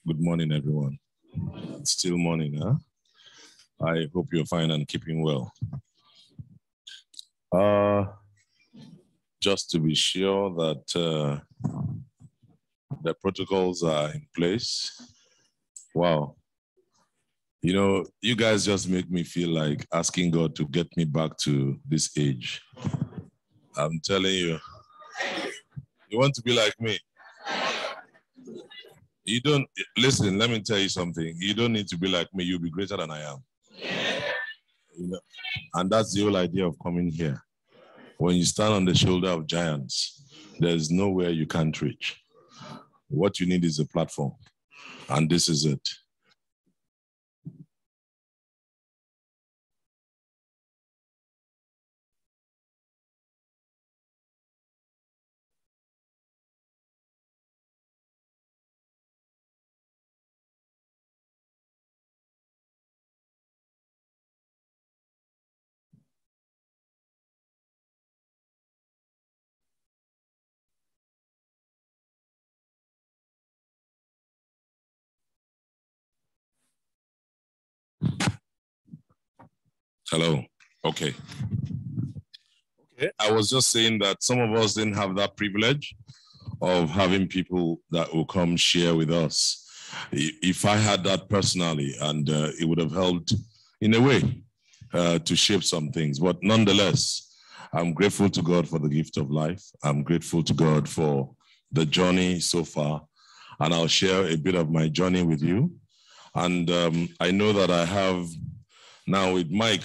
Good morning, everyone. It's still morning, huh? I hope you're fine and keeping well. Just to be sure that the protocols are in place. Wow. You know, you guys just make me feel like asking God to get me back to this age. I'm telling you, you want to be like me? You don't, listen, let me tell you something. You don't need to be like me. You'll be greater than I am. You know, and that's the whole idea of coming here. When you stand on the shoulder of giants, there's nowhere you can't reach. What you need is a platform, and this is it. Hello. Okay. I was just saying that some of us didn't have that privilege of having people that will come share with us. If I had that personally, and it would have helped in a way to shape some things. But nonetheless, I'm grateful to God for the gift of life. I'm grateful to God for the journey so far. And I'll share a bit of my journey with you. And I know that I have now with Mike,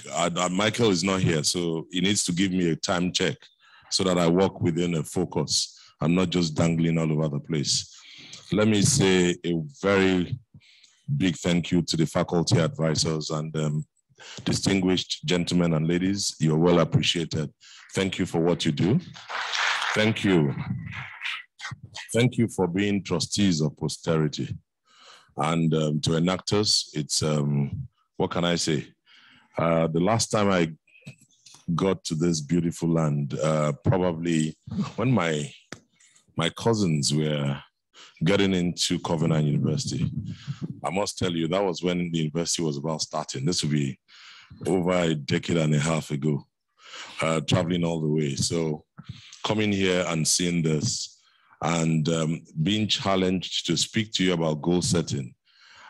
Michael is not here, so he needs to give me a time check so that I walk within a focus. I'm not just dangling all over the place. Let me say a very big thank you to the faculty advisors and distinguished gentlemen and ladies. You're well appreciated. Thank you for what you do. Thank you. Thank you for being trustees of posterity. And to Enactus, it's, what can I say? The last time I got to this beautiful land, probably when my cousins were getting into Covenant University. I must tell you, that was when the university was about starting. This would be over a decade and a half ago, traveling all the way. So coming here and seeing this and being challenged to speak to you about goal setting,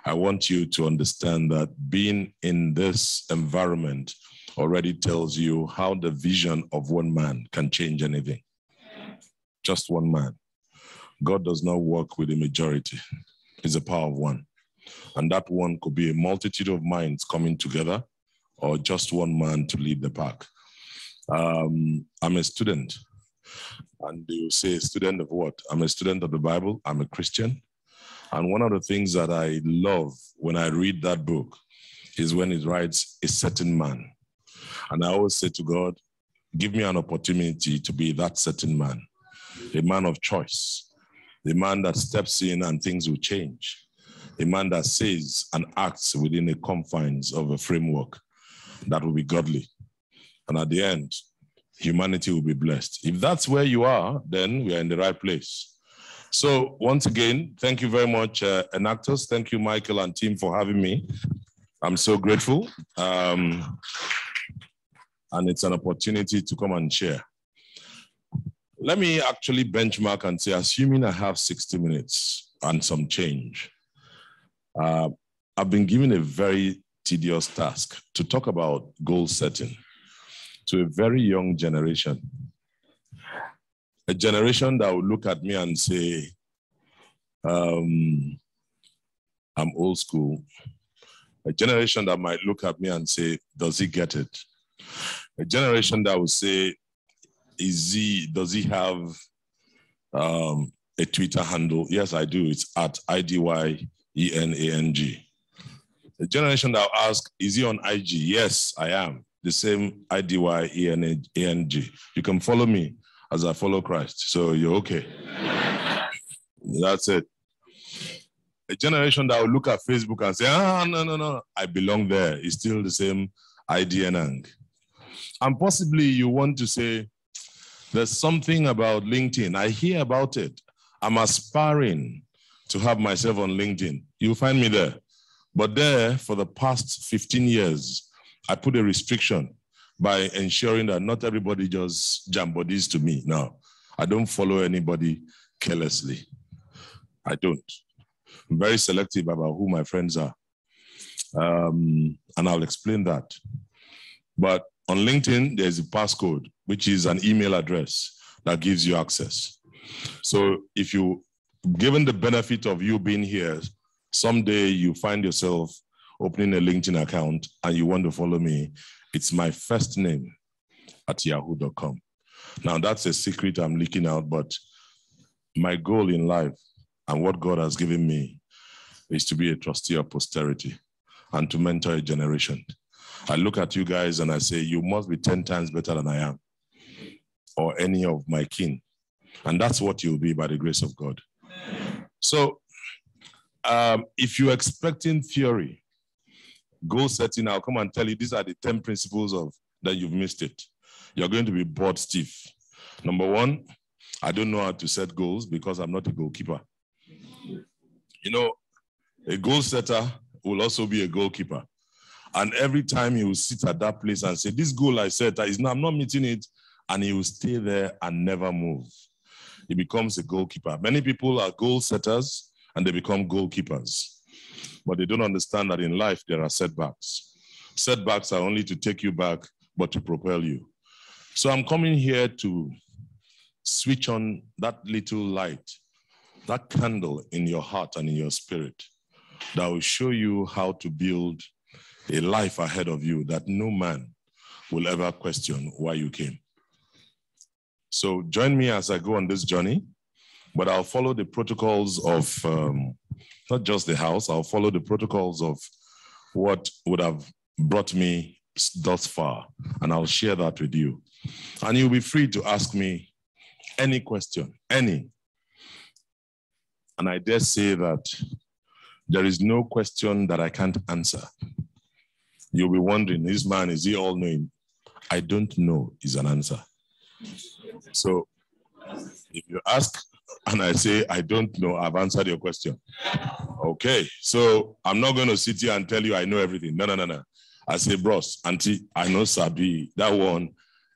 I want you to understand that being in this environment already tells you how the vision of one man can change anything. Just one man. God does not work with a majority. It's a power of one. And that one could be a multitude of minds coming together or just one man to lead the pack. I'm a student. And you say, a student of what? I'm a student of the Bible. I'm a Christian. And one of the things that I love when I read that book is when it writes a certain man. And I always say to God, give me an opportunity to be that certain man, a man of choice, a man that steps in and things will change, a man that says and acts within the confines of a framework that will be godly. And at the end, humanity will be blessed. If that's where you are, then we are in the right place. So once again, thank you very much, Enactus. Thank you, Michael and team, for having me. I'm so grateful. And it's an opportunity to come and share. Let me actually benchmark and say, assuming I have 60 minutes and some change, I've been given a very tedious task to talk about goal setting to a very young generation. A generation that will look at me and say, I'm old school. A generation that might look at me and say, does he get it? A generation that will say, does he have a Twitter handle? Yes, I do. It's at IDYENANG. A generation that will ask, is he on IG? Yes, I am. The same IDYENANG. You can follow me as I follow Christ. So you're okay. That's it. A generation that will look at Facebook and say, no, I belong there. It's still the same Enang. And possibly you want to say, there's something about LinkedIn. I hear about it. I'm aspiring to have myself on LinkedIn. You'll find me there. But there, for the past 15 years, I put a restriction by ensuring that not everybody just jam bodies to me. No, I don't follow anybody carelessly. I don't. I'm very selective about who my friends are. And I'll explain that. But on LinkedIn, there's a passcode, which is an email address that gives you access. So if you, given the benefit of you being here, someday you find yourself opening a LinkedIn account and you want to follow me, it's my first name at yahoo.com. Now that's a secret I'm leaking out, but my goal in life and what God has given me is to be a trustee of posterity and to mentor a generation. I look at you guys and I say, you must be 10 times better than I am or any of my kin. And that's what you'll be by the grace of God. So if you're expecting theory, goal setting, I'll come and tell you, these are the 10 principles of that you've missed it. You're going to be bored stiff. Number one, I don't know how to set goals because I'm not a goalkeeper. You know, a goal setter will also be a goalkeeper. And every time he will sit at that place and say, this goal I set, I'm not meeting it, and he will stay there and never move. He becomes a goalkeeper. Many people are goal setters and they become goalkeepers. But they don't understand that in life there are setbacks. Setbacks are only to take you back, but to propel you. So I'm coming here to switch on that little light, that candle in your heart and in your spirit that will show you how to build a life ahead of you that no man will ever question why you came. So join me as I go on this journey, but I'll follow the protocols of not just the house, I'll follow the protocols of what would have brought me thus far, and I'll share that with you. And you'll be free to ask me any question, any. And I dare say that there is no question that I can't answer. You'll be wondering, this man, is he all-knowing? I don't know is an answer. So if you ask and I say, I don't know, I've answered your question. Okay, so I'm not going to sit here and tell you I know everything. No. I say, bros, auntie, I know Sabi, that one,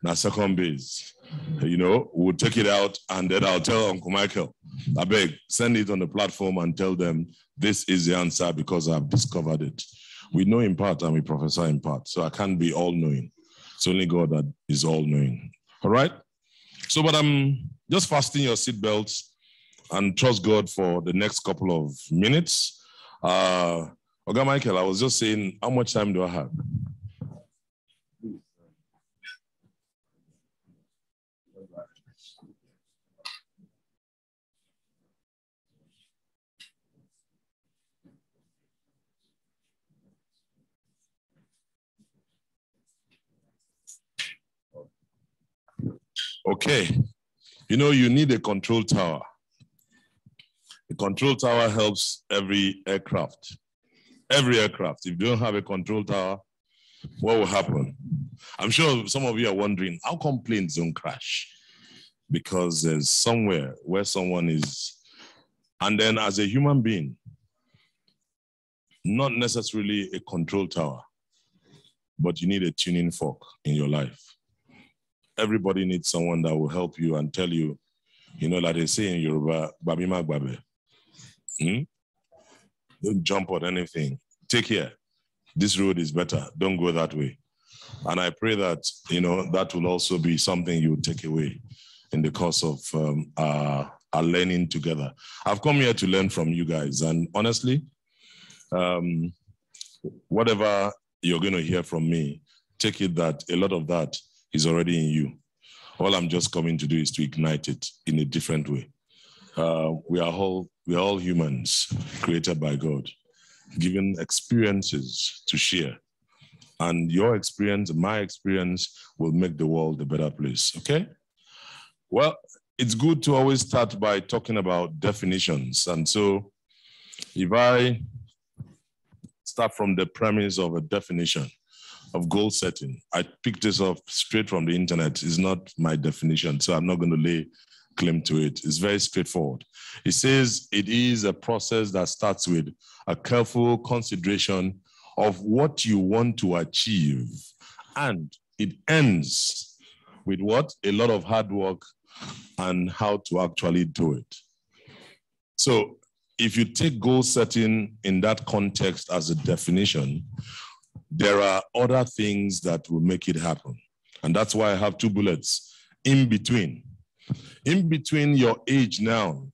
now second base. You know, we'll take it out and then I'll tell Uncle Michael, I beg, send it on the platform and tell them this is the answer because I've discovered it. We know in part and we prophesy in part, so I can't be all-knowing. It's only God that is all-knowing. All right? So, but I'm just fasten your seatbelts and trust God for the next couple of minutes. Oga Michael, I was just saying, how much time do I have? Okay, you know, you need a control tower. A control tower helps every aircraft. Every aircraft. If you don't have a control tower, what will happen? I'm sure some of you are wondering, how come planes don't crash? Because there's somewhere where someone is, and then as a human being, not necessarily a control tower, but you need a tuning fork in your life. Everybody needs someone that will help you and tell you, you know, like they say in Yoruba, Babima Babe. Don't jump on anything. Take care. This road is better. Don't go that way. And I pray that, you know, that will also be something you will take away in the course of our learning together. I've come here to learn from you guys. And honestly, whatever you're going to hear from me, take it that a lot of that is already in you. All I'm just coming to do is to ignite it in a different way. We are all humans created by God, given experiences to share. And your experience, my experience, will make the world a better place, okay? Well, it's good to always start by talking about definitions. And so if I start from the premise of a definition of goal setting, I picked this up straight from the internet. It's not my definition, so I'm not going to lay claim to it. It's very straightforward. It says it is a process that starts with a careful consideration of what you want to achieve. And it ends with what? A lot of hard work and how to actually do it. So if you take goal setting in that context as a definition, there are other things that will make it happen. And that's why I have 2 bullets in between. In between your age now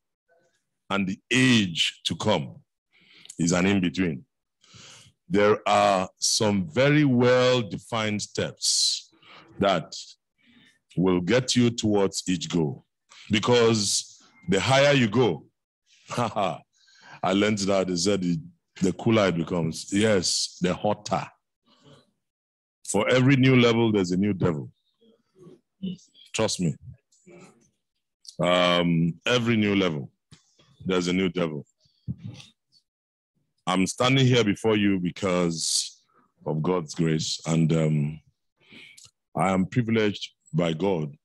and the age to come is an in-between. There are some very well-defined steps that will get you towards each goal. Because the higher you go, I learned that they said the cooler it becomes. Yes, the hotter. For every new level, there's a new devil. Trust me. Every new level, there's a new devil. I'm standing here before you because of God's grace, and I am privileged by God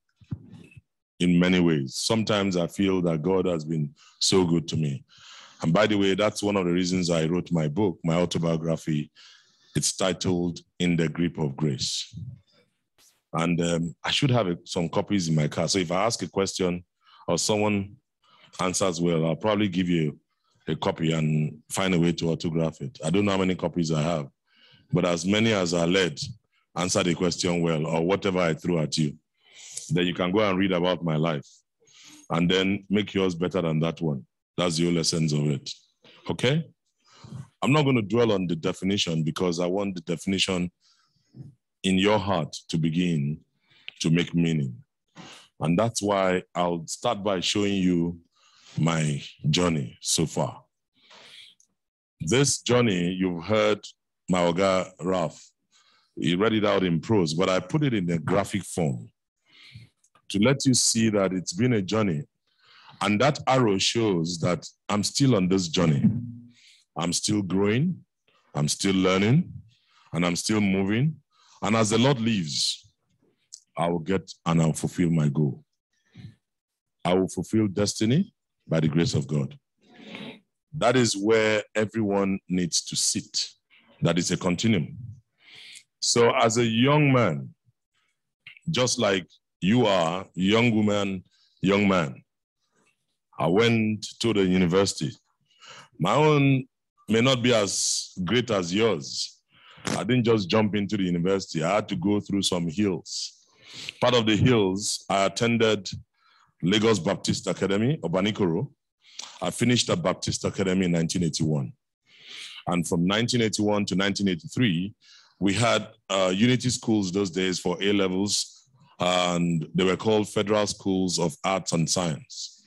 in many ways. Sometimes I feel that God has been so good to me. And by the way, that's one of the reasons I wrote my book, my autobiography. It's titled In the Grip of Grace. And I should have some copies in my car. So if I ask a question or someone answers well, I'll probably give you a copy and find a way to autograph it. I don't know how many copies I have, but as many as are led, answer the question well, or whatever I threw at you. Then you can go and read about my life and then make yours better than that one. That's the whole essence of it. Okay? I'm not going to dwell on the definition because I want the definition in your heart to begin to make meaning. And that's why I'll start by showing you my journey so far. This journey, you've heard my Oga Ralph. He read it out in prose, but I put it in a graphic form to let you see that it's been a journey. And that arrow shows that I'm still on this journey. I'm still growing, I'm still learning, and I'm still moving. And as the Lord lives, I will get and I'll fulfill my goal. I will fulfill destiny by the grace of God. That is where everyone needs to sit. That is a continuum. So as a young man, just like you are, young woman, young man, I went to the university. My own may not be as great as yours. I didn't just jump into the university. I had to go through some hills. Part of the hills, I attended Lagos Baptist Academy, Obanikoro. I finished at Baptist Academy in 1981. And from 1981 to 1983, we had unity schools those days for A-levels, and they were called Federal Schools of Arts and Science.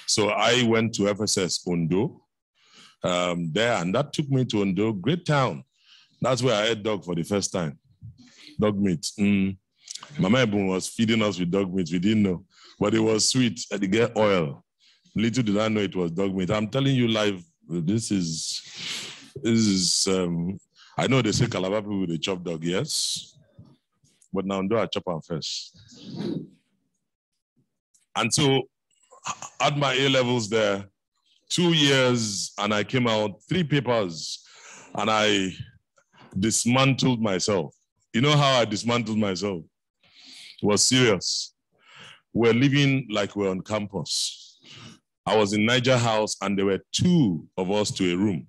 So I went to FSS Ondo there, and that took me to Ondo, great town. That's where I ate dog for the first time. Dog meat. Mama Ebun was feeding us with dog meat. We didn't know, but it was sweet. And they get oil. Little did I know it was dog meat. I'm telling you live, this is I know they say Calabar people, they chop dog, yes. But now do I chop them first. And so at my A-levels there, 2 years, and I came out, 3 papers, and I dismantled myself. You know how I dismantled myself? It was serious. We're living like we're on campus. I was in Niger House, and there were 2 of us to a room.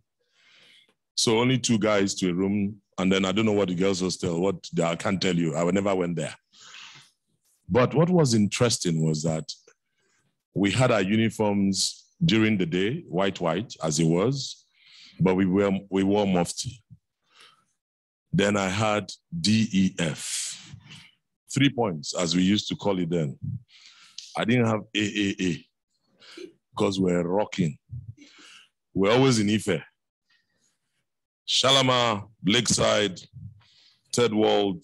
So only 2 guys to a room, and then I don't know what the girls hostel, I can't tell you. I never went there. But what was interesting was that we had our uniforms during the day, white, as it was, but we wore mufti. Then I had DEF, 3 points, as we used to call it then. I didn't have AAA because we're rocking. We're always in Ife. Shalama, Lakeside, Third World,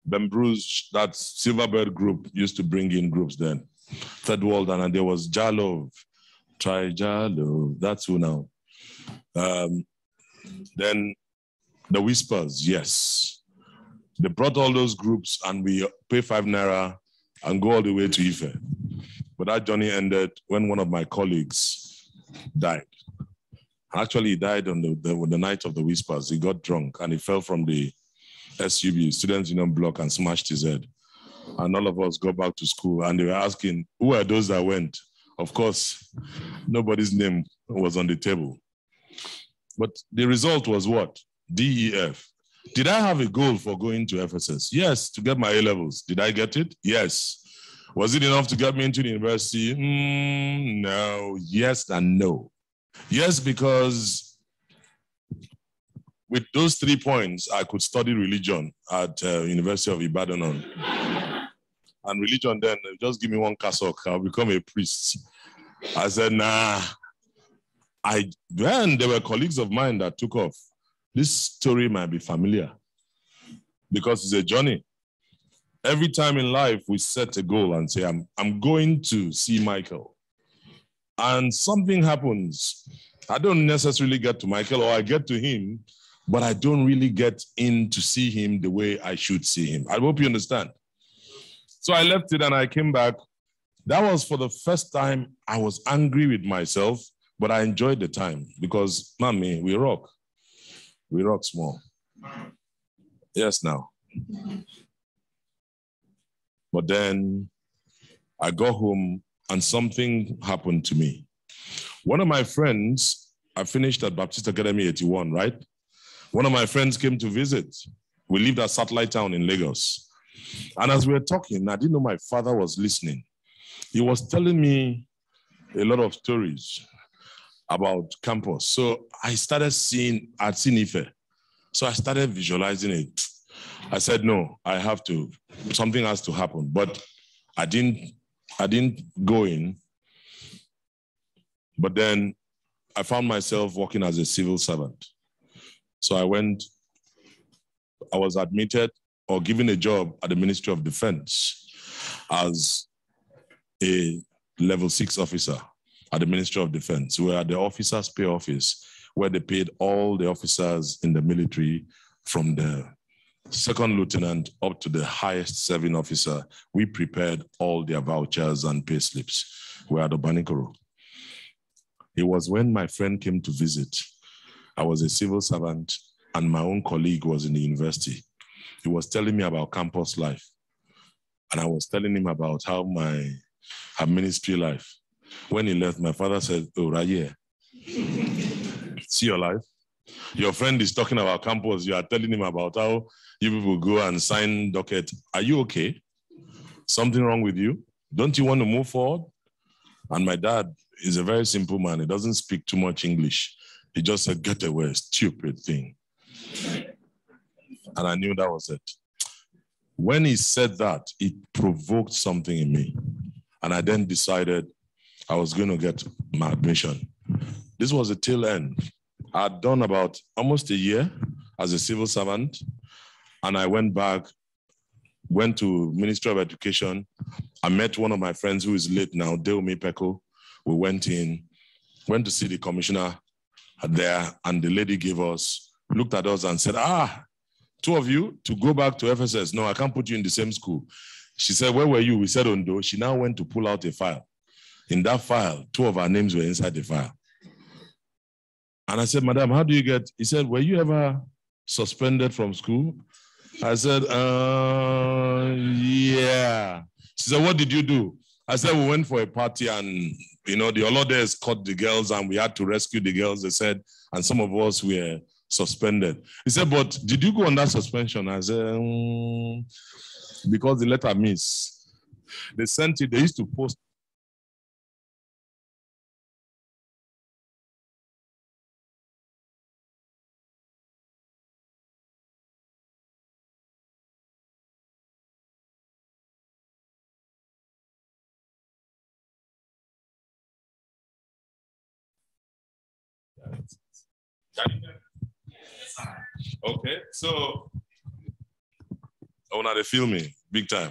Bembruge, that Silverbird group used to bring in groups then. Third World, and there was Jalov, Try Jalov, that's who now. Then the Whispers, yes. They brought all those groups and we pay 5 naira and go all the way to Ife. But that journey ended when one of my colleagues died. Actually, he died on the night of the Whispers. He got drunk and he fell from the SUB, Students' Union block, and smashed his head. And all of us got back to school and they were asking, who are those that went? Of course, nobody's name was on the table. But the result was what? DEF. Did I have a goal for going to FSS? Yes, to get my A-levels. Did I get it? Yes. Was it enough to get me into the university? No. Yes and no. Yes, because with those 3 points, I could study religion at University of Ibadan. And religion then, just give me one cassock, I'll become a priest. I said, nah. Then there were colleagues of mine that took off. This story might be familiar because it's a journey. Every time in life we set a goal and say, I'm going to see Michael. And something happens. I don't necessarily get to Michael, or I get to him, but I don't really get in to see him the way I should see him. I hope you understand. So I left it and I came back. That was for the first time I was angry with myself, but I enjoyed the time because, mommy, we rock. We rock small. Yes, now. But then I got home and something happened to me. One of my friends, I finished at Baptist Academy 81, right? One of my friends came to visit. We lived at Satellite Town in Lagos. And as we were talking, I didn't know my father was listening. He was telling me a lot of stories about campus. So I started seeing, I'd seen Ife. So I started visualizing it. I said, no, I have to, something has to happen. But I didn't go in. But then I found myself working as a civil servant. So I was admitted or given a job at the Ministry of Defense as a level 6 officer at the Ministry of Defense. We are the officers' pay office, where they paid all the officers in the military from the second lieutenant up to the highest serving officer. We prepared all their vouchers and pay slips. We are the Banikoro. It was when my friend came to visit. I was a civil servant and my own colleague was in the university. He was telling me about campus life. And I was telling him about how her ministry life. When he left, my father said, oh, right here. See your life? Your friend is talking about campus. You are telling him about how you people go and sign docket. Are you okay? Something wrong with you? Don't you want to move forward? And my dad is a very simple man. He doesn't speak too much English. He just said, get away, stupid thing. And I knew that was it. When he said that, it provoked something in me. And I then decided I was going to get my admission. This was a tail end. I had done about almost a year as a civil servant. And I went back, went to Ministry of Education. I met one of my friends who is late now, Deomi Peko. We went to see the commissioner there, and the lady looked at us and said, two of you to go back to FSS. No, I can't put you in the same school. She said, where were you? We said Ondo. She now went to pull out a file. In that file, 2 of our names were inside the file. And I said, madam, how do you get? He said, were you ever suspended from school? I said, yeah. She said, what did you do? I said, we went for a party and, the Olodes caught the girls and we had to rescue the girls, they said, and some of us were suspended. He said, but did you go on that suspension? I said, because the letter missed. They sent it, they used to post. Okay, so they feel me big time.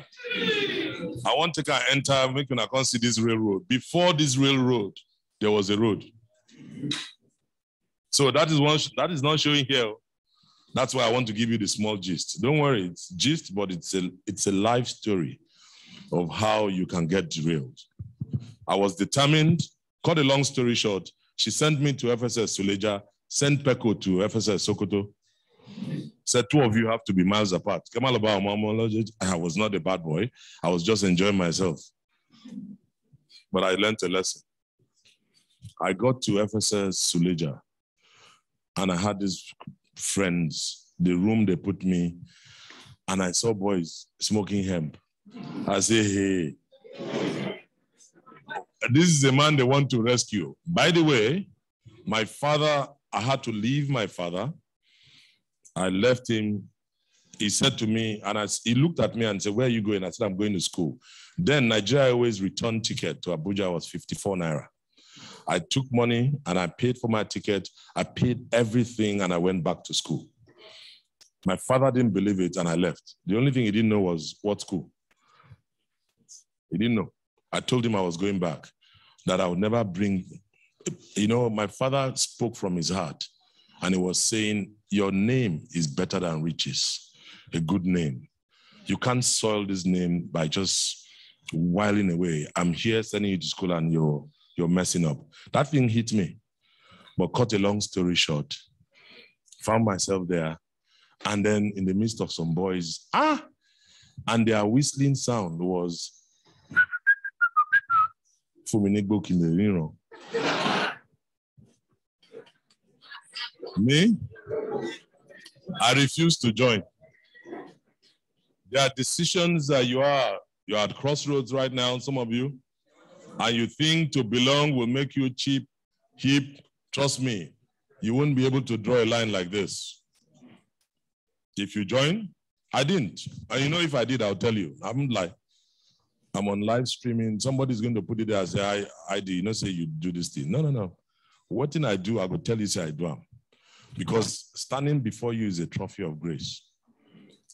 I want to enter, make I can't see this railroad. Before this railroad, there was a road. So that is not showing here. That's why I want to give you the small gist. Don't worry, it's gist, but it's a life story of how you can get derailed. I was determined. Cut a long story short, she sent me to FSS Suleja, sent Peko to FSS Sokoto. Said 2 of you have to be miles apart. I was not a bad boy. I was just enjoying myself. But I learned a lesson. I got to FSS Suleja and I had these friends, the room they put me, and I saw boys smoking hemp. I say, hey, this is a man they want to rescue. By the way, my father, I had to leave my father. I left him. He said to me, and he looked at me and said, where are you going? I said, I'm going to school. Then Nigeria Airways return ticket to Abuja was 54 naira. I took money and I paid for my ticket. I paid everything and I went back to school. My father didn't believe it and I left. The only thing he didn't know was what school. He didn't know. I told him I was going back, that I would never bring, my father spoke from his heart and he was saying, your name is better than riches, a good name. You can't soil this name by just whiling away. I'm here sending you to school and you're messing up. That thing hit me. But cut a long story short, found myself there. And then in the midst of some boys, and their whistling sound was Fuminigbo Kinderino. Me, I refuse to join. There are decisions that you're at crossroads right now, some of you, and you think to belong will make you cheap, hip. Trust me, you won't be able to draw a line like this. If you join, I didn't. And if I did, I'll tell you. I'm on live streaming. Somebody's going to put it there and say, I do, say you do this thing. No. What thing I do, I will tell you, say I do them. Because standing before you is a trophy of grace.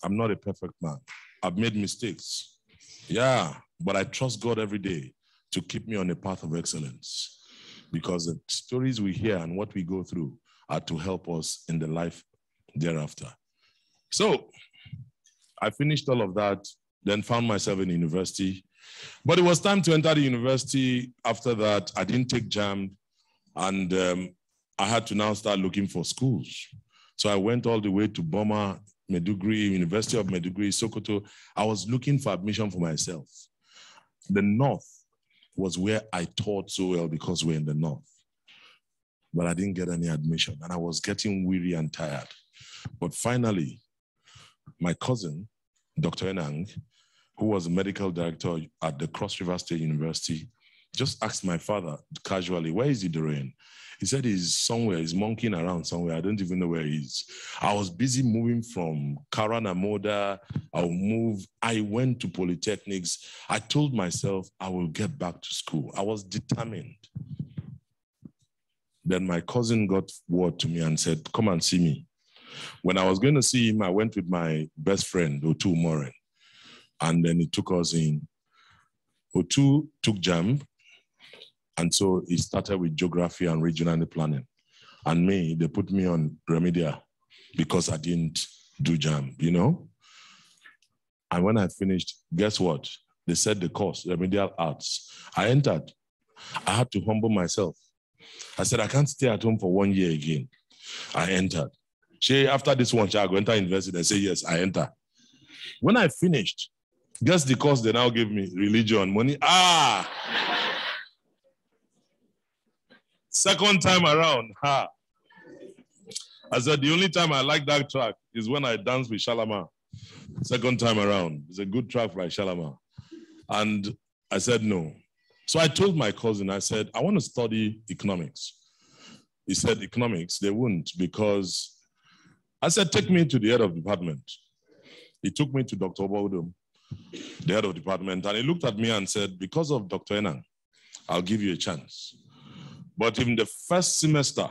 I'm not a perfect man. I've made mistakes. Yeah, but I trust God every day to keep me on a path of excellence. Because the stories we hear and what we go through are to help us in the life thereafter. So I finished all of that, then found myself in university. But it was time to enter the university. After that, I didn't take JAMB, and I had to now start looking for schools. So I went all the way to Boma, Maiduguri, University of Maiduguri, Sokoto. I was looking for admission for myself. The North was where I taught so well because we're in the North. But I didn't get any admission, and I was getting weary and tired. But finally, my cousin, Dr. Enang, who was a medical director at the Cross River State University, just asked my father casually, where is he doing? He said he's somewhere, he's monkeying around somewhere. I don't even know where he is. I was busy moving from Karanamoda. I went to polytechnics. I told myself I will get back to school. I was determined. Then my cousin got word to me and said, come and see me. When I was going to see him, I went with my best friend, Otu Moren. And then he took us in. Otu took JAMB. And so he started with geography and regional planning. And me, they put me on Remedia because I didn't do JAMB, And when I finished, guess what? They said the course, remedial arts. I entered. I had to humble myself. I said, I can't stay at home for 1 year again. I entered. After this one, I go enter university. I say, yes, I enter. When I finished, guess the course they now gave me? Religion, money. Second time around, I said, the only time I like that track is when I dance with Shalama. Second time around. It's a good track by Shalama. And I said, no. So I told my cousin, I said, I want to study economics. He said, economics, they wouldn't, because I said, take me to the head of department. He took me to Dr. Obodum, the head of department, and he looked at me and said, because of Dr. Enang, I'll give you a chance. But in the first semester,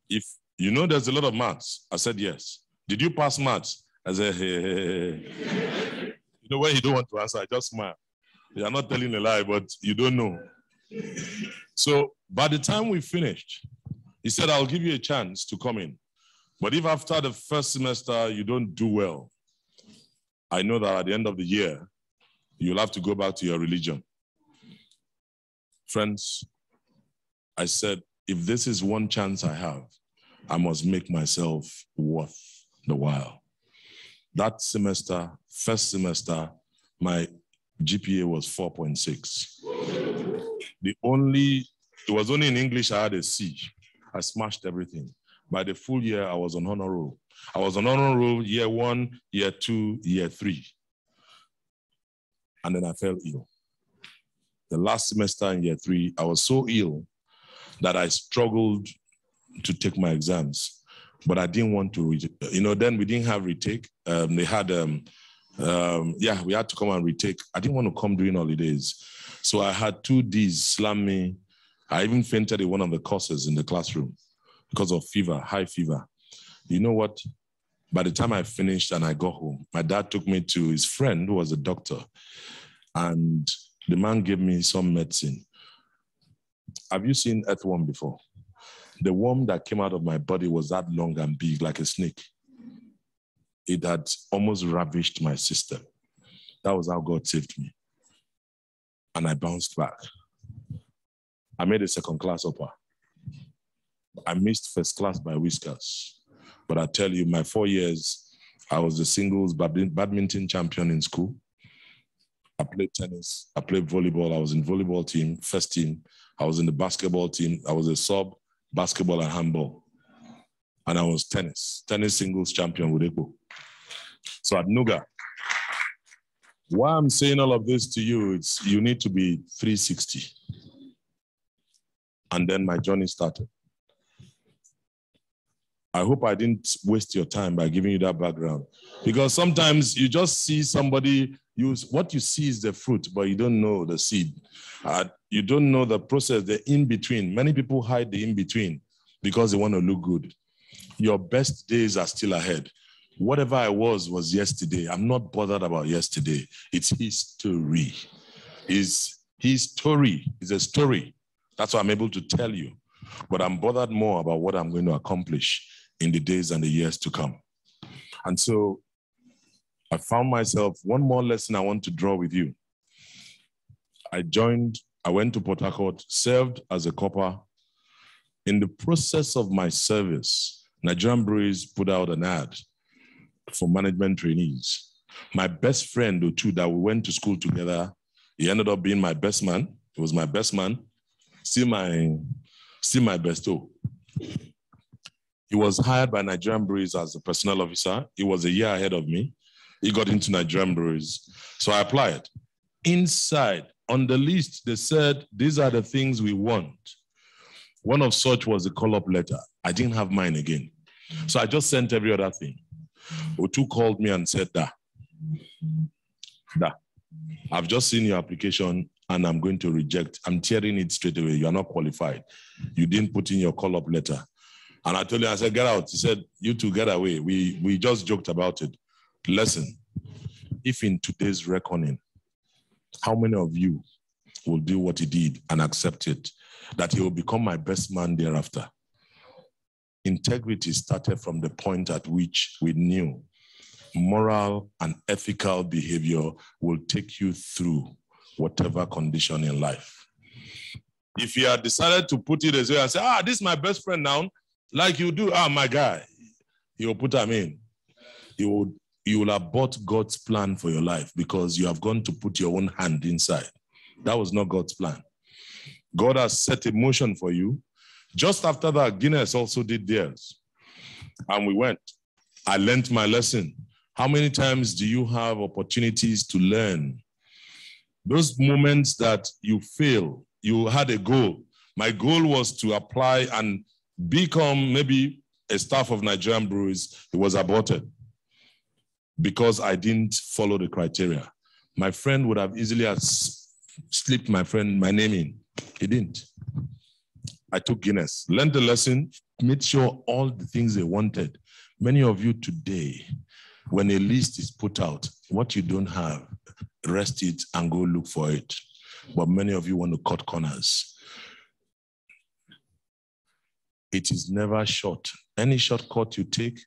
if you know there's a lot of maths, I said, yes. Did you pass maths? I said, hey. When you don't want to answer, I just smile. You're not telling a lie, but you don't know. So by the time we finished, he said, I'll give you a chance to come in. But if after the first semester you don't do well, I know that at the end of the year, you'll have to go back to your religion. Friends, I said, if this is one chance I have, I must make myself worth the while. That semester, first semester, my GPA was 4.6. It was only in English I had a C. I smashed everything. By the full year, I was on honor roll. I was on honor roll year 1, year 2, year 3. And then I fell ill. The last semester in year 3, I was so ill that I struggled to take my exams. But I didn't want to, then we didn't have retake. They had, we had to come and retake. I didn't want to come during holidays. So I had 2 Ds slam me. I even fainted in one of the courses in the classroom because of fever, high fever. You know what? By the time I finished and I got home, my dad took me to his friend who was a doctor. And the man gave me some medicine. Have you seen earthworm before? The worm that came out of my body was that long and big, like a snake. It had almost ravished my system. That was how God saved me. And I bounced back. I made a 2nd class upper. I missed 1st class by whiskers. But I tell you, my 4 years, I was the singles badminton champion in school. I played tennis. I played volleyball. I was in volleyball team, first team. I was in the basketball team. I was a sub, basketball and handball. And I was tennis singles champion with Igbo. So at Nuga, why I'm saying all of this to you, it's you need to be 360. And then my journey started. I hope I didn't waste your time by giving you that background. Because sometimes you just see somebody what you see is the fruit, but you don't know the seed. You don't know the process, the in-between. Many people hide the in-between because they want to look good. Your best days are still ahead. Whatever I was yesterday. I'm not bothered about yesterday. It's history. His story is a story. That's what I'm able to tell you. But I'm bothered more about what I'm going to accomplish in the days and the years to come. And so I found myself, one more lesson I want to draw with you. I went to Port Harcourt, served as a copper. In the process of my service, Nigerian Breweries put out an ad for management trainees. My best friend, or two, that we went to school together, he ended up being my best man. He was my best man. Still my besto. He was hired by Nigerian Breweries as a personnel officer. He was a year ahead of me. He got into Nigerian Breweries. So I applied. Inside, on the list, they said, these are the things we want. One of such was a call-up letter. I didn't have mine again. So I just sent every other thing. Otu called me and said, I've just seen your application and I'm going to reject. I'm tearing it straight away. You are not qualified. You didn't put in your call-up letter. And I told him, I said, get out. He said, you two get away. We just joked about it. Listen, if in today's reckoning, how many of you will do what he did and accept it, that he will become my best man thereafter? Integrity started from the point at which we knew moral and ethical behavior will take you through whatever condition in life. If you had decided to put it as well and say, this is my best friend now, like you do, my guy, he will put him in. You will abort God's plan for your life because you have gone to put your own hand inside. That was not God's plan. God has set a motion for you. Just after that, Guinness also did theirs. And we went. I learned my lesson. How many times do you have opportunities to learn? Those moments that you fail, you had a goal. My goal was to apply and become maybe a staff of Nigerian Breweries. It was aborted because I didn't follow the criteria. My friend would have easily slipped my name in. He didn't. I took Guinness, learned the lesson, made sure all the things they wanted. Many of you today, when a list is put out, what you don't have, rest it and go look for it. But many of you want to cut corners. It is never short. Any shortcut you take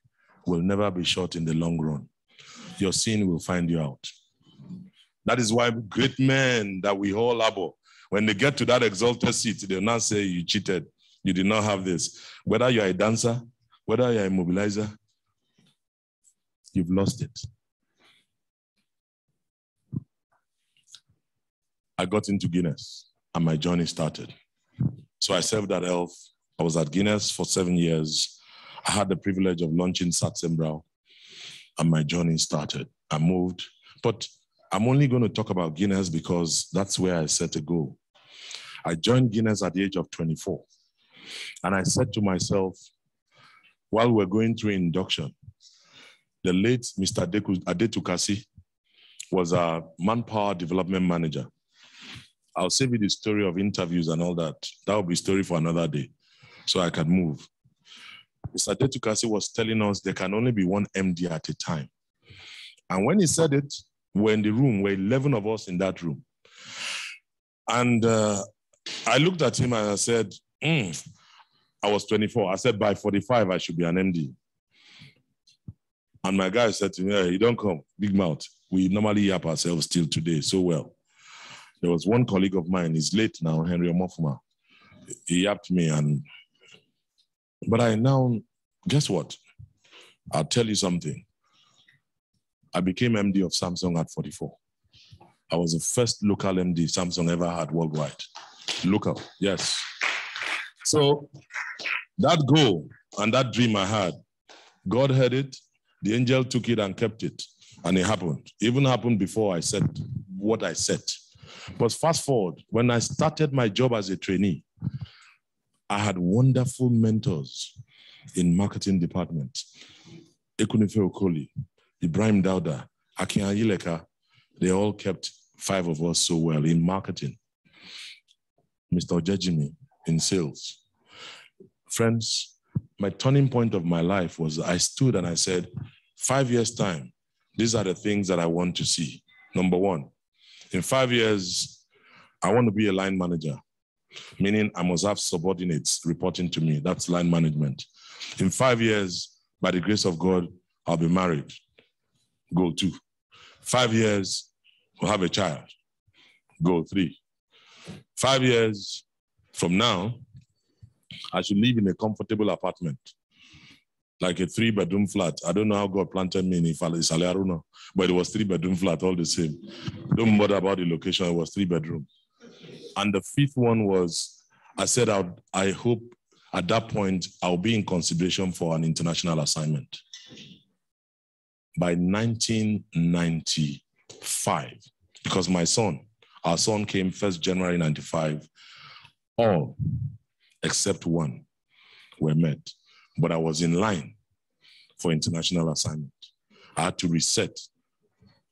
will never be short in the long run. Your sin will find you out. That is why great men that we all labor, When they get to that exalted seat, they'll not say you cheated. You did not have this. Whether you're a dancer, whether you're a mobilizer, you've lost it. I got into Guinness and my journey started. So I served at ELF. I was at Guinness for 7 years. I had the privilege of launching Satsembrow and my journey started. I moved, but I'm only going to talk about Guinness because that's where I set a goal. I joined Guinness at the age of 24. And I said to myself, while we're going through induction, the late Mr. Adetukasi was a manpower development manager. I'll save you the story of interviews and all that. That will be a story for another day, so I can move. Mr. Adetukasi was telling us there can only be one MD at a time. And when he said it, we're in the room, we're 11 of us in that room. And I looked at him and I said, I was 24. I said, by 45, I should be an MD. And my guy said to me, hey, you don't come, big mouth. We normally yap ourselves still today so well. There was one colleague of mine, he's late now, Henry Omofuma. He yapped me but I now, guess what? I'll tell you something. I became MD of Samsung at 44. I was the first local MD Samsung ever had worldwide. Local, yes. So that goal and that dream I had, God heard it, the angel took it and kept it, and it happened. It even happened before I said what I said. But fast forward, when I started my job as a trainee, I had wonderful mentors in marketing department. Ekunife Okoli, Ibrahim Dauda, Akin Ayileka, they all kept 5 of us so well in marketing. Mr. Ojejimi in sales. Friends, my turning point of my life was I stood and I said, 5 years' time, these are the things that I want to see. Number 1, in 5 years, I want to be a line manager, meaning I must have subordinates reporting to me. That's line management. In 5 years, by the grace of God, I'll be married. Goal 2. 5 years, we'll have a child. Goal 3. 5 years from now, I should live in a comfortable apartment, like a 3-bedroom flat. I don't know how God planted me in Ifale, but it was 3-bedroom flat all the same. Don't bother about the location, it was 3-bedroom. And the 5th one was, I said, I hope at that point, I'll be in consideration for an international assignment. By 1995, because our son came 1st January 95, all except one were met. But I was in line for international assignment. I had to reset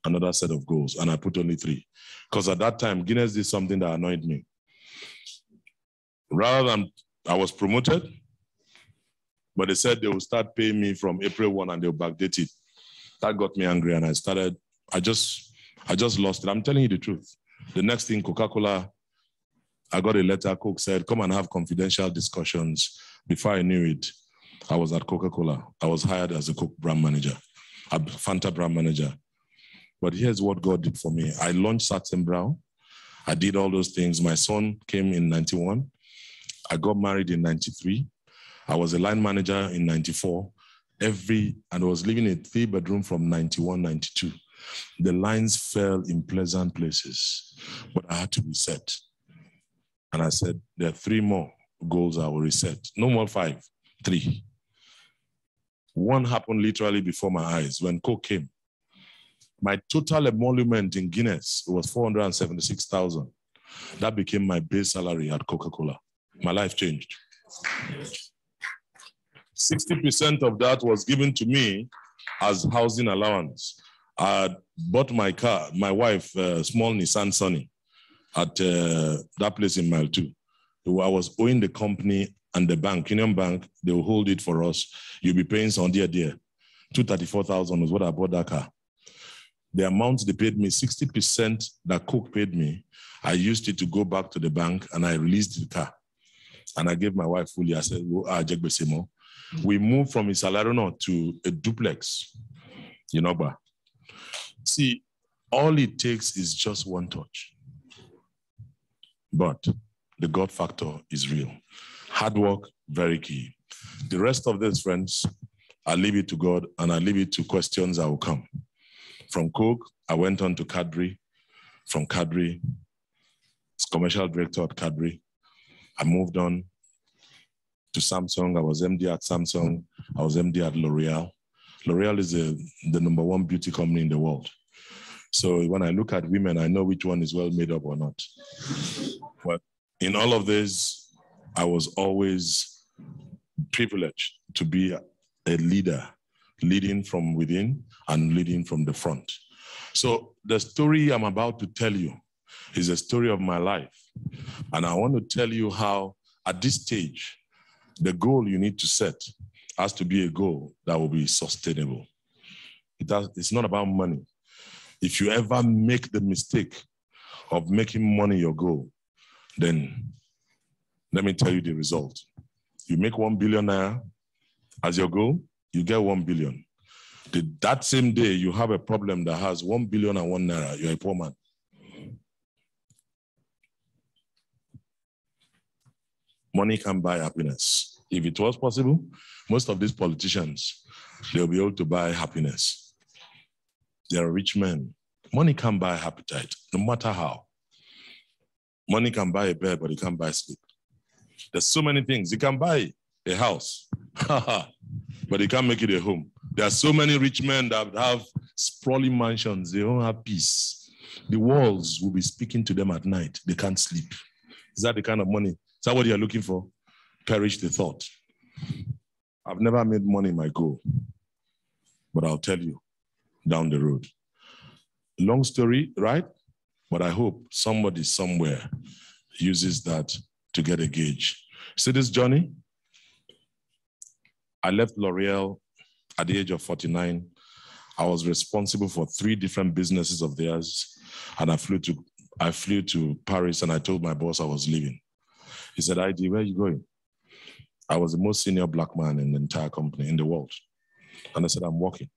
another set of goals, and I put only 3. Because at that time, Guinness did something that annoyed me. Rather than I was promoted, but they said they will start paying me from April 1 and they'll backdate it. That got me angry, and I just lost it. I'm telling you the truth. The next thing, Coca-Cola, I got a letter, Coke said, come and have confidential discussions. Before I knew it, I was at Coca-Cola. I was hired as a Coke brand manager, a Fanta brand manager. But here's what God did for me. I launched Satsembrow. I did all those things. My son came in 91. I got married in 93. I was a line manager in 94. And I was living in a 3-bedroom from 91, 92. The lines fell in pleasant places, but I had to reset. And I said, there are 3 more goals I will reset. No more 5, 3. One happened literally before my eyes when Coke came. My total emolument in Guinness was 476,000. That became my base salary at Coca-Cola. My life changed. 60% of that was given to me as housing allowance. I bought my car, my wife, small Nissan Sunny, at that place in Mile 2. I was owing the company and the bank, Union Bank, they will hold it for us. You'll be paying some dear. 234,000 was what I bought that car. The amount they paid me, 60% that Coke paid me, I used it to go back to the bank and I released the car. And I gave my wife fully. I said, we moved from Isalarino to a duplex, but see, all it takes is just one touch. But the God factor is real. Hard work, very key. The rest of this, friends, I leave it to God, and I leave it to questions that will come. From Coke, I went on to Cadbury. From Cadbury, as commercial director at Cadbury, I moved on to Samsung. I was MD at Samsung. I was MD at L'Oreal. L'Oreal is the #1 beauty company in the world. So when I look at women, I know which one is well made up or not. But in all of this, I was always privileged to be a leader, leading from within and leading from the front. So the story I'm about to tell you is a story of my life. And I want to tell you how, at this stage, the goal you need to set has to be a goal that will be sustainable. It's not about money. If you ever make the mistake of making money your goal, then let me tell you the result. You make 1 billion naira as your goal, you get 1 billion. That same day, you have a problem that has 1 billion and 1 naira, you're a poor man. Money can buy happiness. If it was possible, most of these politicians, they'll be able to buy happiness. They're rich men. Money can't buy appetite, no matter how. Money can buy a bed, but it can't buy sleep. There's so many things. You can buy a house, but you can't make it a home. There are so many rich men that have sprawling mansions. They don't have peace. The walls will be speaking to them at night. They can't sleep. Is that the kind of money? Is that what you're looking for? Perish the thought. I've never made money my goal, but I'll tell you down the road. Long story, right? But I hope somebody somewhere uses that to get a gauge. See this journey? I left L'Oreal at the age of 49. I was responsible for 3 different businesses of theirs. And I flew to Paris, and I told my boss I was leaving. He said, ID, where are you going? I was the most senior black man in the entire company, in the world. And I said, I'm working.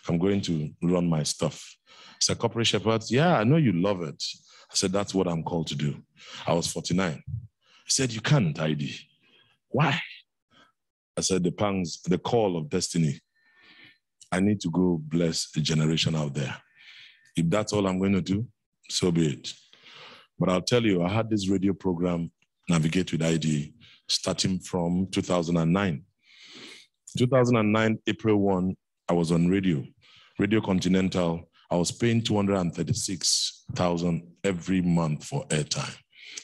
I'm going to run my stuff. He said, Corporate Shepherd, yeah, I know you love it. I said, that's what I'm called to do. I was 49. He said, you can't, ID. Why? I said, the call of destiny. I need to go bless a generation out there. If that's all I'm going to do, so be it. But I'll tell you, I had this radio program, Navigate with ID, starting from 2009. 2009, April 1, I was on Radio Continental. I was paying 236,000 every month for airtime.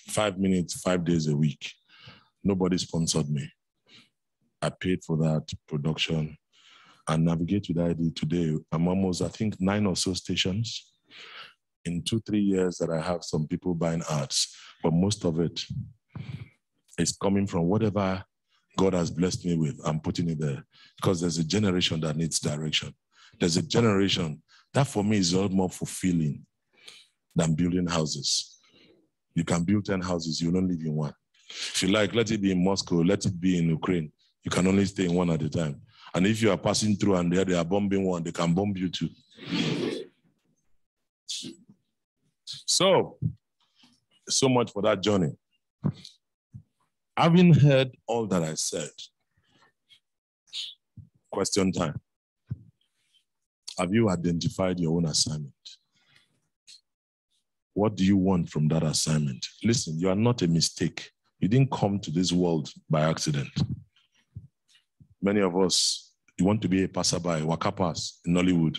5 minutes, 5 days a week. Nobody sponsored me. I paid for that production. And Navigate with ID today, I'm almost, I think, 9 or so stations. In 2-3 years that I have some people buying ads, but most of it is coming from whatever God has blessed me with. I'm putting it there because there's a generation that needs direction. There's a generation that for me is a lot more fulfilling than building houses. You can build 10 houses, you will not live in one. If you like, let it be in Moscow, let it be in Ukraine. You can only stay in one at a time. And if you are passing through and they are bombing one, they can bomb you too. So much for that journey. Having heard all that I said, question time. Have you identified your own assignment? What do you want from that assignment? Listen, you are not a mistake. You didn't come to this world by accident. Many of us, you want to be a passerby, wakapas in Nollywood.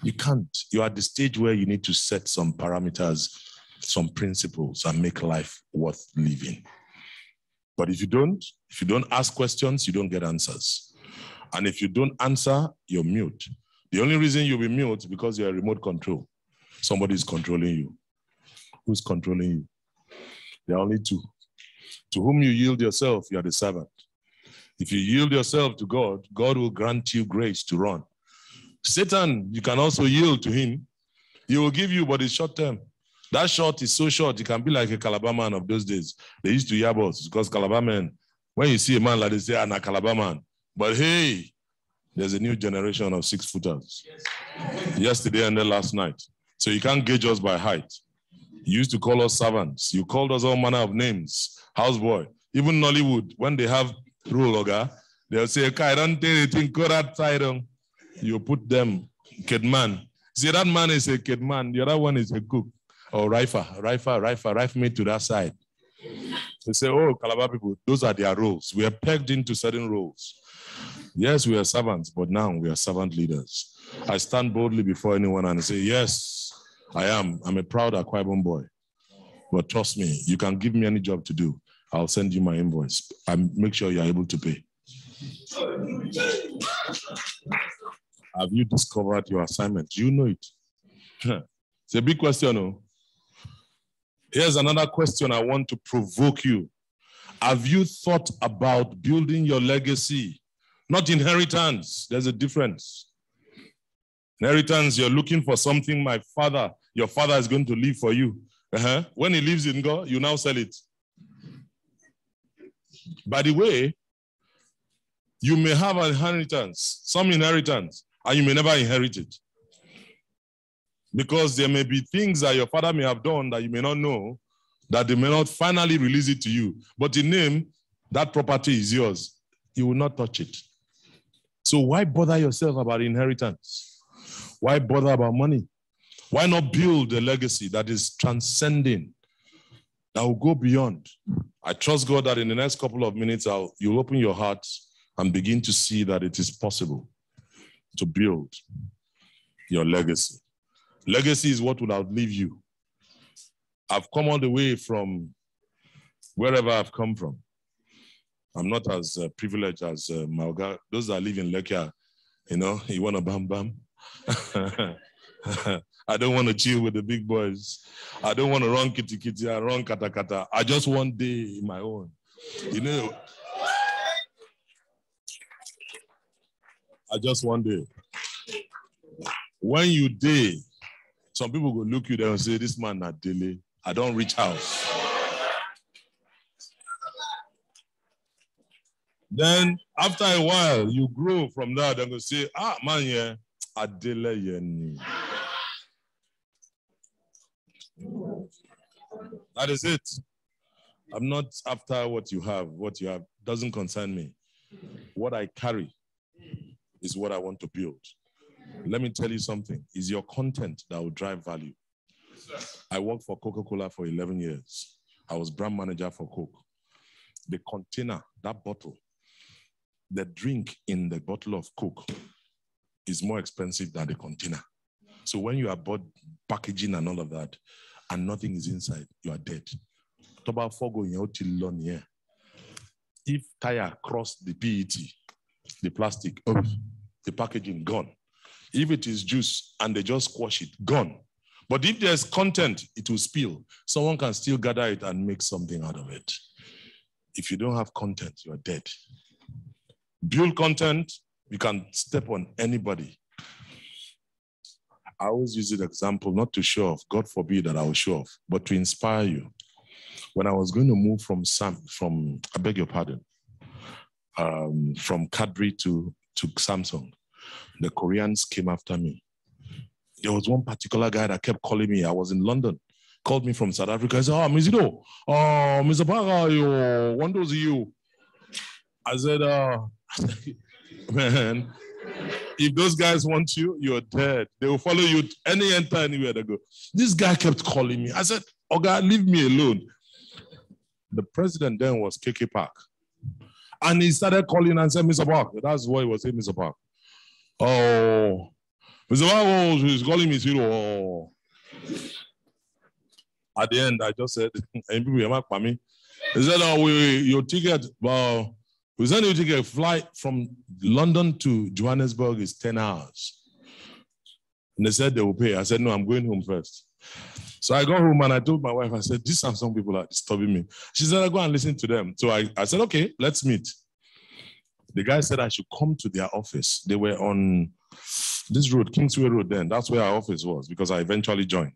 You can't. You're at the stage where you need to set some parameters, some principles, and make life worth living. But if you don't ask questions, you don't get answers. And if you don't answer, you're mute. The only reason you'll be mute is because you're a remote control. Somebody is controlling you. Who's controlling you? There are only 2. To whom you yield yourself, you are the servant. If you yield yourself to God, God will grant you grace to run. Satan, you can also yield to him. He will give you, but it's short term. That short is so short, it can be like a Calabar man of those days. They used to yab us because Calabar men, when you see a man like they say, I'm a Calabar man. But hey, there's a new generation of 6-footers. Yesterday and then last night. So you can't gauge us by height. You used to call us servants. You called us all manner of names. Houseboy. Even Nollywood, when they have rule, okay, they'll say, I don't tell anything, go outside. You put them, kid man. See, that man is a kid man. The other one is a cook. Or rife me to that side. They say, oh, Calabar people, those are their roles. We are pegged into certain roles. Yes, we are servants, but now we are servant leaders. I stand boldly before anyone and say, yes, I am. I'm a proud Akwa Ibom boy. But trust me, you can give me any job to do. I'll send you my invoice and make sure you're able to pay. Have you discovered your assignment? Do you know it? It's a big question, no? Here's another question I want to provoke you. Have you thought about building your legacy? Not inheritance. There's a difference. Inheritance, you're looking for something your father is going to leave for you. When he lives in God, you now sell it. By the way, you may have an inheritance, some inheritance, and you may never inherit it. Because there may be things that your father may have done that you may not know, that they may not finally release it to you. But in name, that property is yours. You will not touch it. So why bother yourself about inheritance? Why bother about money? Why not build a legacy that is transcending, that will go beyond? I trust God that in the next couple of minutes, you'll open your heart and begin to see that it is possible to build your legacy. Legacy is what will outlive you. I've come all the way from wherever I've come from. I'm not as privileged as Mauga. Those that live in Lekia, you want to bam bam. I don't want to chill with the big boys. I don't want to run kitty kitty and run kata kata. I just want day in my own. I just want day. When you day, some people will look you there and say, this man not daily. I don't reach house. Then after a while, you grow from that and go say, man, yeah, adele yeni. That is it. I'm not after what you have. What you have doesn't concern me. What I carry is what I want to build. Let me tell you something. It's your content that will drive value. I worked for Coca-Cola for 11 years. I was brand manager for Coke. The container, that bottle, the drink in the bottle of Coke is more expensive than the container. So when you are bought packaging and all of that, and nothing is inside, you are dead. If tire cross the PET, the plastic, the packaging, gone. If it is juice and they just squash it, gone. But if there's content, it will spill. Someone can still gather it and make something out of it. If you don't have content, you're dead. Build content, you can step on anybody. I always use this example, not to show off, God forbid that I will show off, but to inspire you. When I was going to move from I beg your pardon, from Cadbury to Samsung, the Koreans came after me. There was one particular guy that kept calling me. I was in London, called me from South Africa. I said, Mizido, Mr. Paga, one does you. I said, man, if those guys want you, you're dead. They will follow you anywhere they go. This guy kept calling me. I said, oh God, leave me alone. The president then was KK Park. And he started calling and said, Mr. Park. That's what he was saying, Mr. Park. Oh, Mr. Park, he's calling me. Oh. At the end, I just said, he said, your ticket, well, we send you ticket, flight from London to Johannesburg is 10 hours. And they said they will pay. I said, no, I'm going home first. So I got home and I told my wife, I said, these Samsung people are disturbing me. She said, I'll go and listen to them. So I said, okay, let's meet. The guy said I should come to their office. They were on this road, Kingsway Road then. That's where our office was because I eventually joined.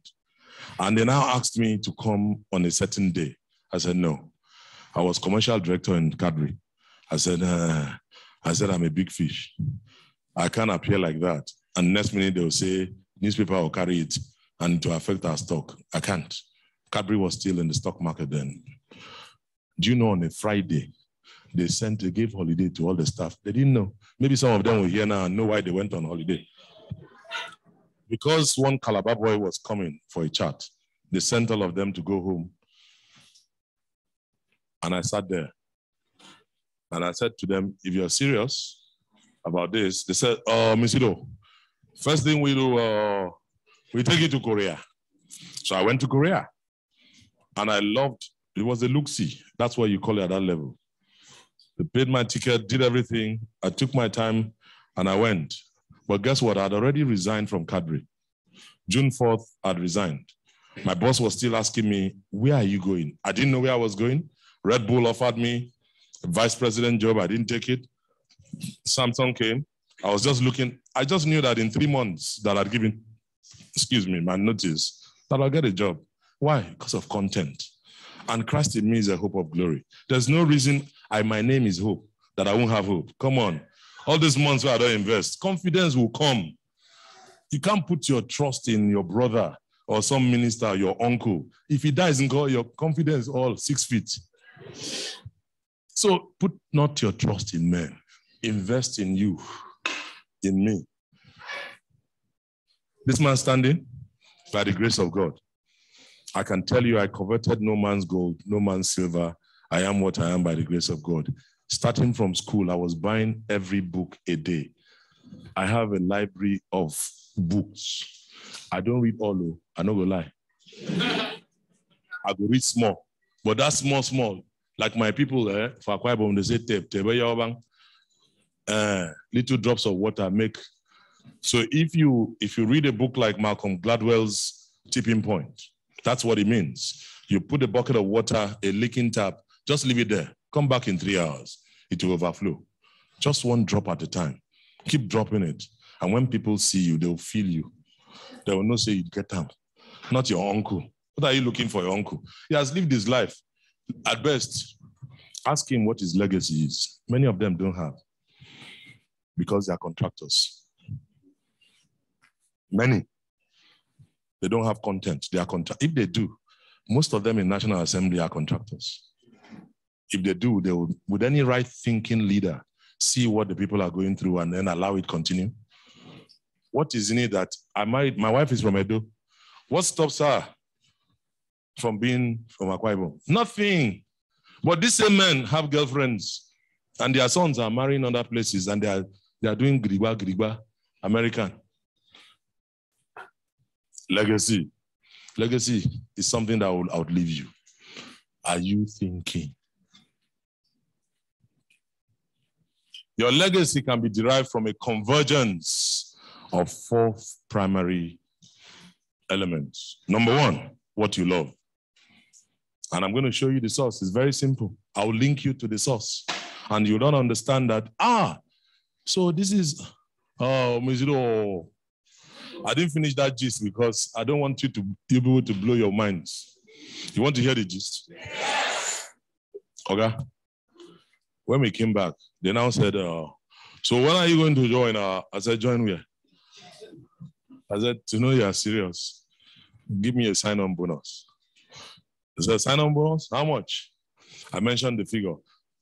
And they now asked me to come on a certain day. I said, no. I was commercial director in Cadbury. I said, I'm a big fish. I can't appear like that. And next minute they'll say, newspaper will carry it and to affect our stock. I can't. Cadbury was still in the stock market then. Do you know on a Friday, they gave holiday to all the staff? They didn't know. Maybe some of them were here now and know why they went on holiday. Because one Calabar boy was coming for a chat, they sent all of them to go home. And I sat there. And I said to them, if you're serious about this, they said, Misido, first thing we do, we take you to Korea. So I went to Korea. And I loved, it was a look-see. That's what you call it at that level. They paid my ticket, did everything. I took my time and I went. But guess what? I'd already resigned from Cadbury. June 4th, I'd resigned. My boss was still asking me, where are you going? I didn't know where I was going. Red Bull offered me a vice president job. I didn't take it. Samsung came. I was just looking. I just knew that in 3 months that I'd given, my notice, that I'll get a job. Why? Because of content. And Christ in me is a hope of glory. There's no reason my name is hope, that I won't have hope. Come on. All these months where I don't invest, confidence will come. You can't put your trust in your brother or some minister, your uncle. If he dies in God, your confidence all 6 feet. So put not your trust in men. Invest in you, in me. This man standing, by the grace of God, I can tell you I coveted no man's gold, no man's silver. I am what I am by the grace of God. Starting from school, I was buying every book a day. I have a library of books. I don't read all, I'm not gonna lie. I go read small, but that's small. Like my people for Akwa Ibom, they say little drops of water make. So if you read a book like Malcolm Gladwell's Tipping Point, that's what it means. You put a bucket of water, a leaking tap, just leave it there. Come back in 3 hours. It will overflow. Just one drop at a time. Keep dropping it. And when people see you, they'll feel you. They will not say you get them. Not your uncle. What are you looking for your uncle? He has lived his life. At best, ask him what his legacy is. Many of them don't have. Because they are contractors. Many. They don't have content. They are if they do, most of them in National Assembly are contractors. If they do, they would any right-thinking leader see what the people are going through and then allow it continue? What is in it that my wife is from Edo. What stops her from being from Akwa Ibom? Nothing. But these same men have girlfriends and their sons are marrying other places and they are doing grigba, American. Legacy. Legacy is something that will outlive you. Are you thinking? Your legacy can be derived from a convergence of 4 primary elements. Number 1, what you love. And I'm going to show you the source. It's very simple. I'll link you to the source. And you don't understand that, so this is, Mizido, I didn't finish that gist because I don't want you to be able to blow your minds. You want to hear the gist? Yes. Okay. When we came back, they now said, so when are you going to join? I said, join where? I said, to know you're serious, give me a sign-on bonus. They said, sign-on bonus? How much? I mentioned the figure.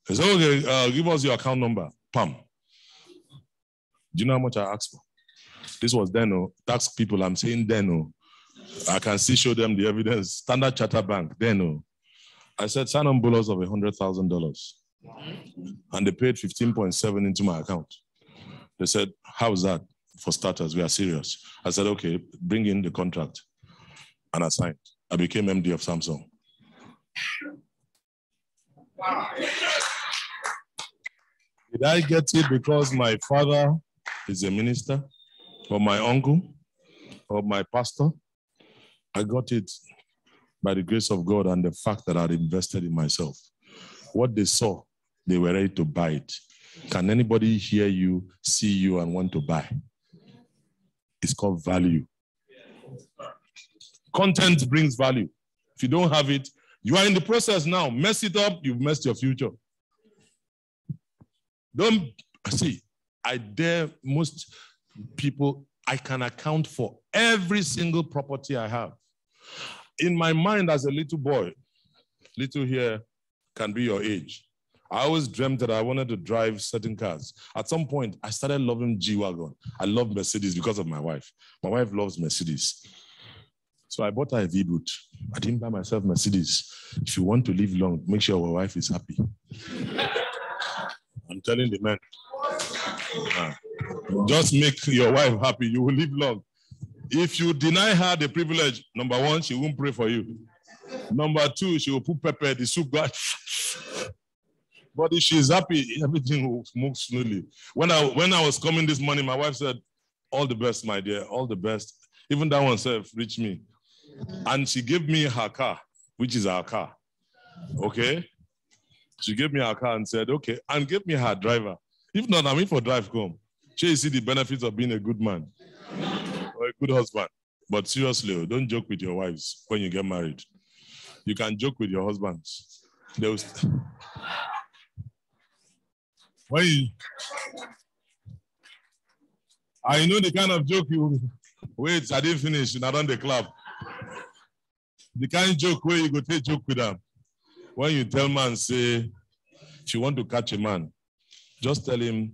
They said, okay, give us your account number. Pam. Do you know how much I asked for? This was then, tax people, I'm saying then, I can still show them the evidence. Standard Chartered Bank, then, I said, sign-on bonus of $100,000. And they paid 15.7 into my account. They said, how's that? For starters, we are serious. I said, okay, bring in the contract. And I signed. I became MD of Samsung. Wow. Did I get it because my father is a minister? Or my uncle? Or my pastor? I got it by the grace of God and the fact that I'd invested in myself. What they saw, they were ready to buy it. Can anybody hear you, see you, and want to buy? It's called value. Content brings value. If you don't have it, you are in the process now. Mess it up, you've messed your future. Don't see, I dare most people, I can account for every single property I have. In my mind as a little boy, little here can be your age. I always dreamt that I wanted to drive certain cars. At some point, I started loving G-Wagon. I love Mercedes because of my wife. My wife loves Mercedes. So I bought her a V-Boot. I didn't buy myself Mercedes. If you want to live long, make sure your wife is happy. I'm telling the men. Just make your wife happy. You will live long. If you deny her the privilege, number one, she won't pray for you. Number two, she will put pepper in the soup. But if she's happy, everything will move smoothly. When I was coming this morning, my wife said, all the best, my dear, all the best. Even that one said, reach me. And she gave me her car, which is our car. Okay? She gave me her car and said, okay, and gave me her driver. If not, I'm in for drive home. She see the benefits of being a good man or a good husband. But seriously, don't joke with your wives when you get married. You can joke with your husbands. I know the kind of joke you... Wait, I didn't finish. Not on the club. The kind of joke where you go take joke with them. When you tell man, say, if you want to catch a man, just tell him,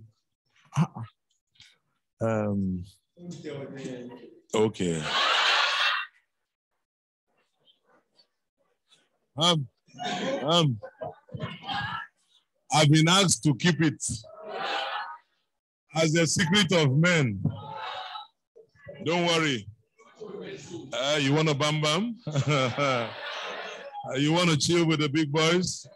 okay. I've been asked to keep it as a secret of men. Don't worry. You want to bam bam? You want to chill with the big boys?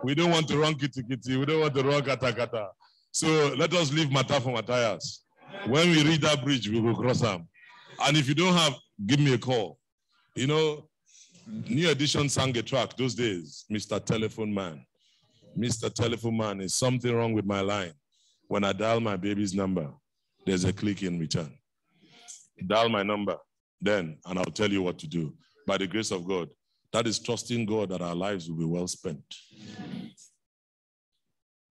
We don't want to run kitty kitty. We don't want to run kata kata. So let us leave matter for Matthias. When we reach that bridge, we will cross them. And if you don't have, give me a call. You know, New Edition sang a track those days, Mr. Telephone Man. Mr. Telephone Man, is something wrong with my line? When I dial my baby's number, there's a click in return. Dial my number then, and I'll tell you what to do. By the grace of God, that is trusting God that our lives will be well spent.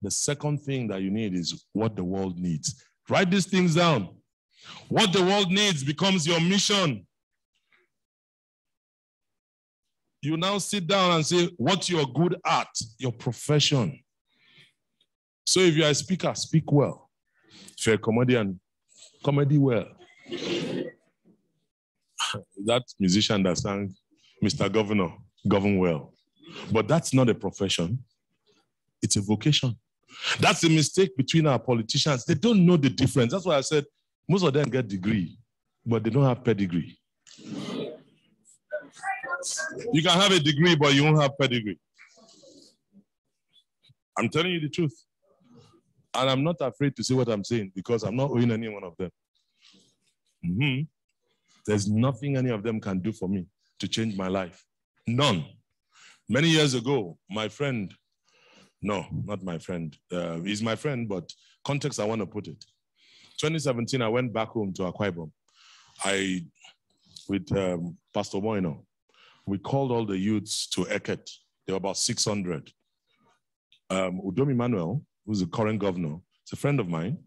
The second thing that you need is what the world needs. Write these things down. What the world needs becomes your mission. You now sit down and say what you're good at, your profession. So if you're a speaker, speak well. If you're a comedian, comedy well. That musician that sang Mr. Governor, govern well. But that's not a profession. It's a vocation. That's a mistake between our politicians. They don't know the difference. That's why I said most of them get degree, but they don't have pedigree. You can have a degree, but you won't have pedigree. I'm telling you the truth. And I'm not afraid to say what I'm saying because I'm not owing any one of them. There's nothing any of them can do for me to change my life. None. Many years ago, my friend, no, not my friend. He's my friend, but context I want to put it. 2017, I went back home to Akwa Ibom. With Pastor Moino, we called all the youths to Eket. There were about 600. Udom Emmanuel, who's the current governor, is a friend of mine,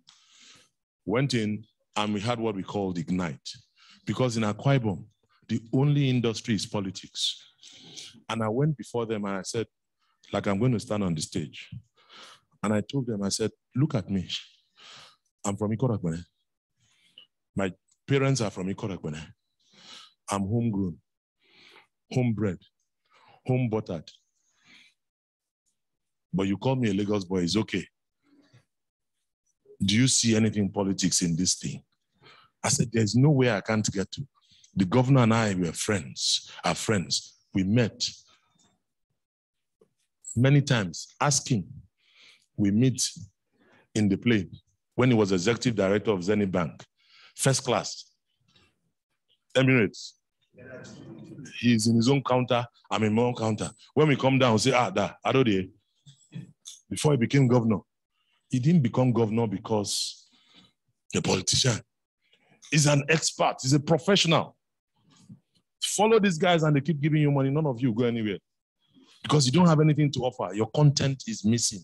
went in and we had what we called Ignite. Because in Akwa Ibom, the only industry is politics. And I went before them and I said, like I'm going to stand on the stage. And I told them, I said, look at me. I'm from Ikorakbene. My parents are from Ikorakbene. I'm homegrown, homebred, home buttered. But you call me a Lagos boy, it's okay. Do you see anything politics in this thing? I said, there's no way I can't get to. The governor and I were friends, are friends. We met many times. Ask him. We meet in the plane when he was executive director of Zenith Bank. First class, Emirates. He's in his own counter, I'm in my own counter. When we come down, we say, Adode. Before he became governor, he didn't become governor because a politician. He's an expert, he's a professional. Follow these guys and they keep giving you money, none of you go anywhere. Because you don't have anything to offer, your content is missing.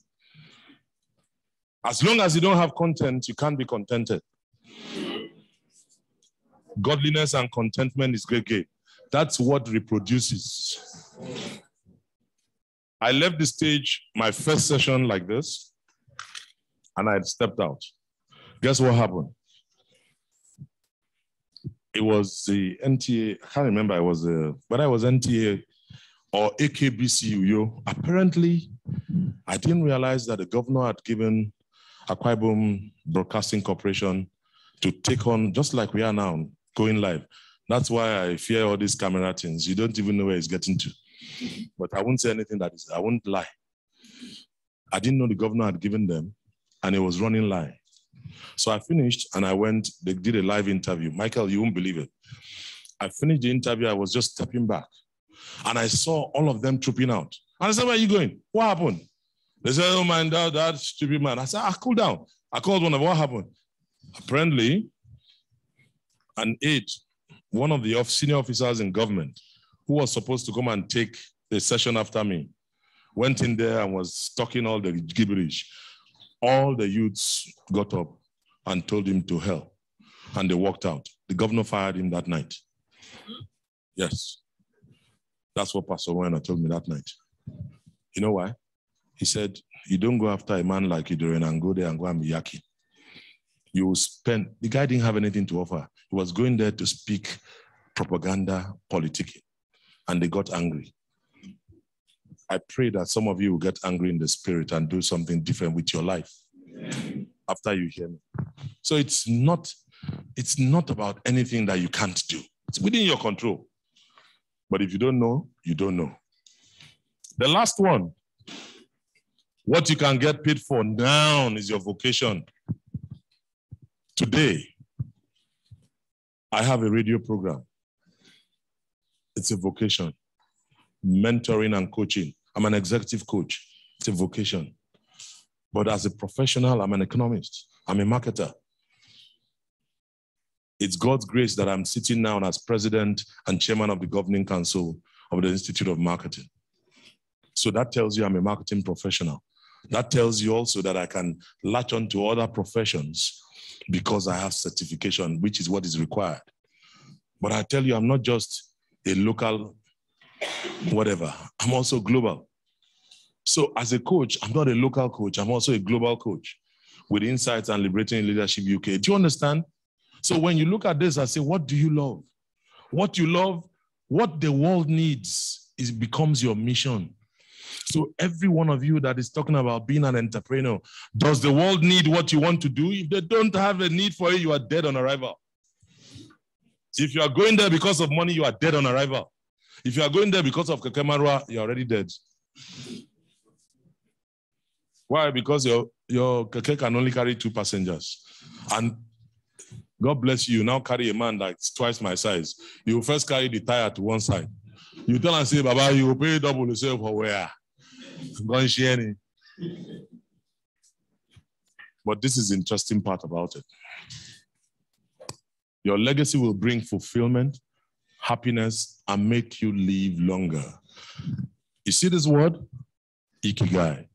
As long as you don't have content, you can't be contented. Godliness and contentment is great game. That's what reproduces. I left the stage, my first session like this, and I had stepped out. Guess what happened? It was the NTA, I can't remember, whether it was NTA or AKBCU. Apparently, I didn't realize that the governor had given Akwa Ibom Broadcasting Corporation to take on, just like we are now, going live. That's why I fear all these camera things. You don't even know where it's getting to. But I won't say anything I won't lie. I didn't know the governor had given them, and it was running live. So I finished and I went, they did a live interview. Michael, you won't believe it. I finished the interview, I was just stepping back. And I saw all of them trooping out. And I said, where are you going? What happened? They said, oh man, that stupid man. I said, cool down. I called one of them, what happened? Apparently, an aide, one of the senior officers in government, who was supposed to come and take the session after me, went in there and was talking all the gibberish. All the youths got up and told him to hell, and they walked out. The governor fired him that night. Yes. That's what Pastor Werner told me that night. You know why? He said, you don't go after a man like Idorina and go there and go and be yucky. You will spend, the guy didn't have anything to offer. He was going there to speak propaganda, politicking, and they got angry. I pray that some of you will get angry in the spirit and do something different with your life after you hear me. So it's not about anything that you can't do. It's within your control. But if you don't know, you don't know. The last one, what you can get paid for now is your vocation. Today, I have a radio program. It's a vocation. Mentoring and coaching. I'm an executive coach. It's a vocation. But as a professional, I'm an economist. I'm a marketer. It's God's grace that I'm sitting now as president and chairman of the governing council of the Institute of Marketing. So that tells you I'm a marketing professional. That tells you also that I can latch on to other professions because I have certification, which is what is required. But I tell you, I'm not just a local whatever. I'm also global. So as a coach, I'm not a local coach. I'm also a global coach with Insights and Liberating Leadership UK. Do you understand? So when you look at this, I say, what do you love? What you love, what the world needs becomes your mission. So every one of you that is talking about being an entrepreneur, does the world need what you want to do? If they don't have a need for it, you are dead on arrival. If you are going there because of money, you are dead on arrival. If you are going there because of Kekemarua, you're already dead. Why? Because your Keke can only carry 2 passengers. And God bless you, now carry a man that's twice my size. You first carry the tire to one side. You tell and say, Baba, you will pay double the sale for where? Go and share it. But this is the interesting part about it. Your legacy will bring fulfillment, happiness, and make you live longer. You see this word? Ikigai.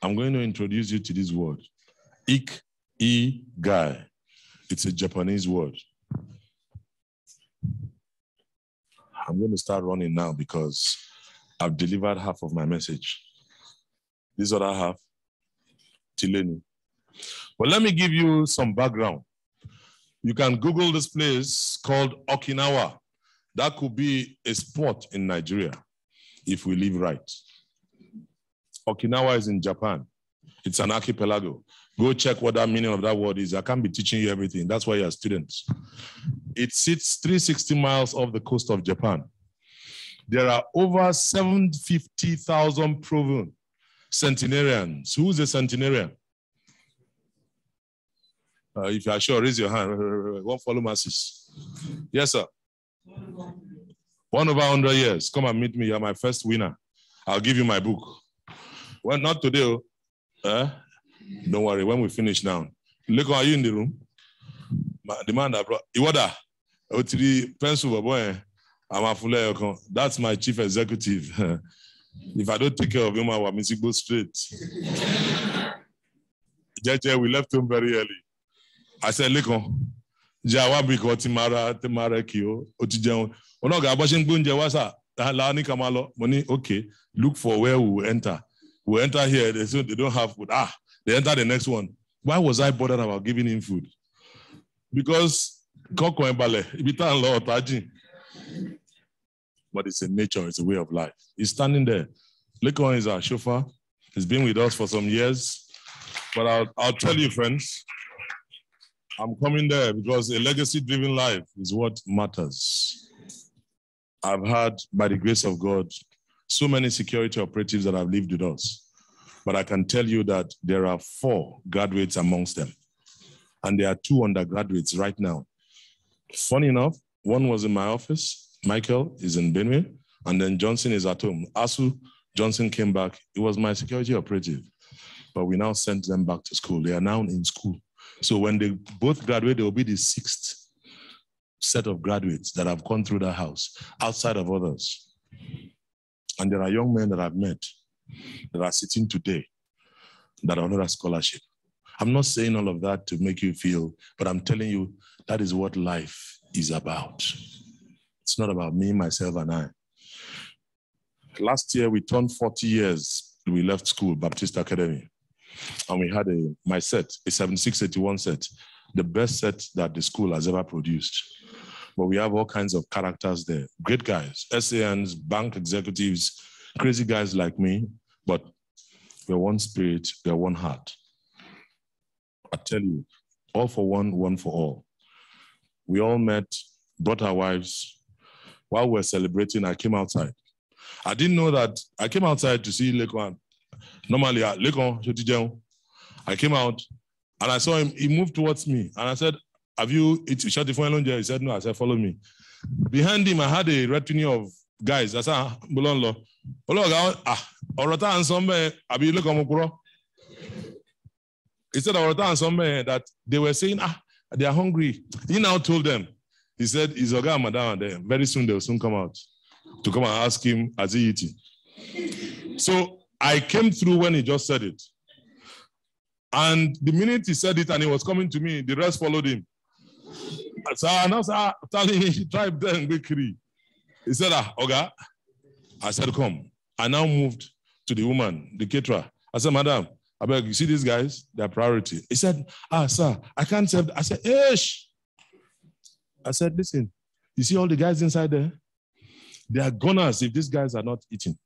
I'm going to introduce you to this word. Ikigai. It's a Japanese word. I'm going to start running now because I've delivered half of my message. This other half, Tileni. But let me give you some background. You can Google this place called Okinawa. That could be a spot in Nigeria if we live right. Okinawa is in Japan. It's an archipelago. Go check what that meaning of that word is. I can't be teaching you everything. That's why you're students. It sits 360 miles off the coast of Japan. There are over 750,000 proven centenarians. Who's a centenarian? If you are sure, raise your hand. Won't follow masses. Yes, sir. 1/100 years. Come and meet me. You're my first winner. I'll give you my book. Well, not today. Don't worry. When we finish now. Look, are you in the room? The man that brought Iwada. Pencil boy. I'm a full. That's my chief executive. If I don't take care of him, I will miss go straight. JJ, we left him very early. I said, look on. Jawabi ko timara kio. Okay, look for where we will enter. We enter here, they don't have food. They enter the next one. Why was I bothered about giving him food? Because but it's a nature, it's a way of life. He's standing there. Lekon is our chauffeur. He's been with us for some years. But I'll tell you, friends, I'm coming there because a legacy-driven life is what matters. I've had, by the grace of God, so many security operatives that have lived with us. But I can tell you that there are 4 graduates amongst them. And there are 2 undergraduates right now. Funny enough, one was in my office. Michael is in Benue. And then Johnson is at home. Asu, Johnson came back. He was my security operative. But we now sent them back to school. They are now in school. So when they both graduate, they will be the 6th set of graduates that have gone through that house, outside of others. And there are young men that I've met that are sitting today that are under a scholarship. I'm not saying all of that to make you feel, but I'm telling you that is what life is about. It's not about me, myself, and I. Last year, we turned 40 years. We left school, Baptist Academy. And we had my set, a 7681 set, the best set that the school has ever produced. But we have all kinds of characters there. Great guys, SANs, bank executives, crazy guys like me, but we're one spirit, we're one heart. I tell you, all for one, one for all. We all met, brought our wives. While we were celebrating, I came outside. I didn't know that. I came outside to see Lekon. Normally, Lekon, I came out and I saw him. He moved towards me and I said, "Have you shot the phone?" He said, "No." I said, "Follow me." Behind him, I had a retinue of guys. I said, "Bolonlo, Orota and somewhere, Abi Lekomokuro." He said, "Orota and somewhere," that they were saying, they are hungry. He now told them, he said, "Is Oga Madam there? Very soon they will soon come out to come and ask him, has he eaten?" So I came through when he just said it. And the minute he said it and he was coming to me, the rest followed him. So I now started telling him, "Tribe there and bakery." He said, "Oga." I said, "Come." I now moved to the woman, the caterer. I said, "Madam, I beg, you see these guys? They're priority." He said, "Sir, I can't serve." I said, "Ish." I said, "Listen, you see all the guys inside there? They are gunners if these guys are not eating."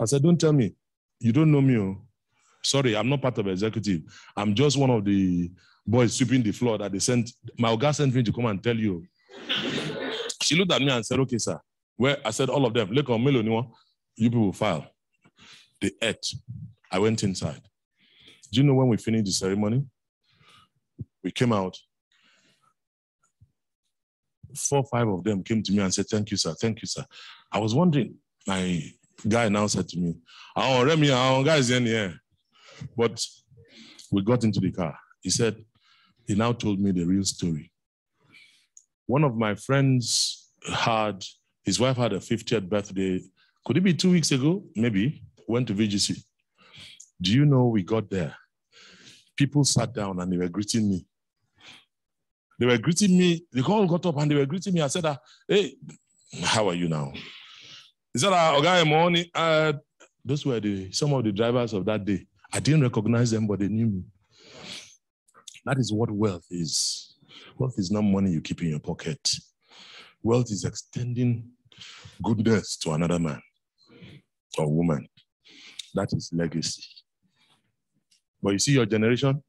I said, "Don't tell me. You don't know me. Oh. Sorry, I'm not part of the executive. I'm just one of the boys sweeping the floor that they sent. My Oga sent me to come and tell you." She looked at me and said, "Okay, sir." Well, I said, "All of them. You people file." They ate. I went inside. Do you know when we finished the ceremony? We came out. 4 or 5 of them came to me and said, "Thank you, sir. Thank you, sir." I was wondering. My guy now said to me, "Remy, our guys in here." But we got into the car. He now told me the real story. One of my friends his wife had a 50th birthday. Could it be 2 weeks ago? Maybe. Went to VGC. Do you know we got there? People sat down and they were greeting me. They were greeting me. They all got up and they were greeting me. I said, "Hey, how are you now?" He said, "Okay, morning." Those were some of the drivers of that day. I didn't recognize them, but they knew me. That is what wealth is. Wealth is not money you keep in your pocket. Wealth is extending goodness to another man or woman. That is legacy. But you see your generation,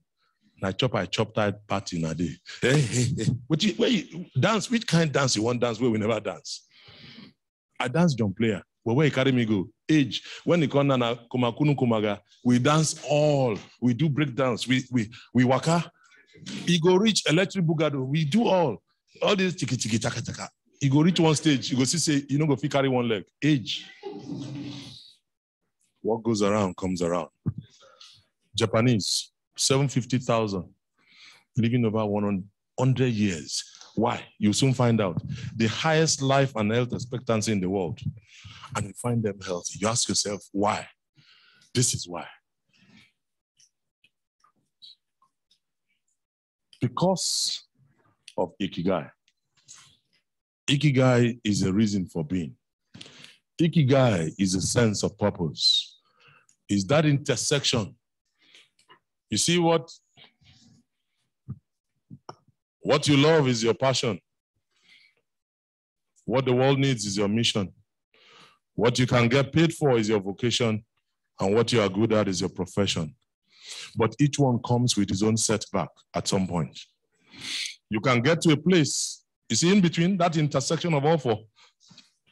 I chop that party in a day. Hey. Where you dance? Which kind of dance you want dance where we never dance? I dance drum player. But where you carry me go? Age. When you come na kumakunu kumaga, we dance all. We do break dance. We waka. You go reach electric bugado. We do all this chiki chaka chaka. You go reach one stage. You go say you know go fit carry one leg. Age. What goes around comes around. Japanese, 750,000, living over 100 years. Why? You'll soon find out. The highest life and health expectancy in the world. And you find them healthy. You ask yourself, why? This is why. Because of Ikigai. Ikigai is a reason for being. Ikigai is a sense of purpose. Is that intersection. You see what you love is your passion. What the world needs is your mission. What you can get paid for is your vocation, and what you are good at is your profession. But each one comes with its own setback at some point. You can get to a place, you see, in between that intersection of all four,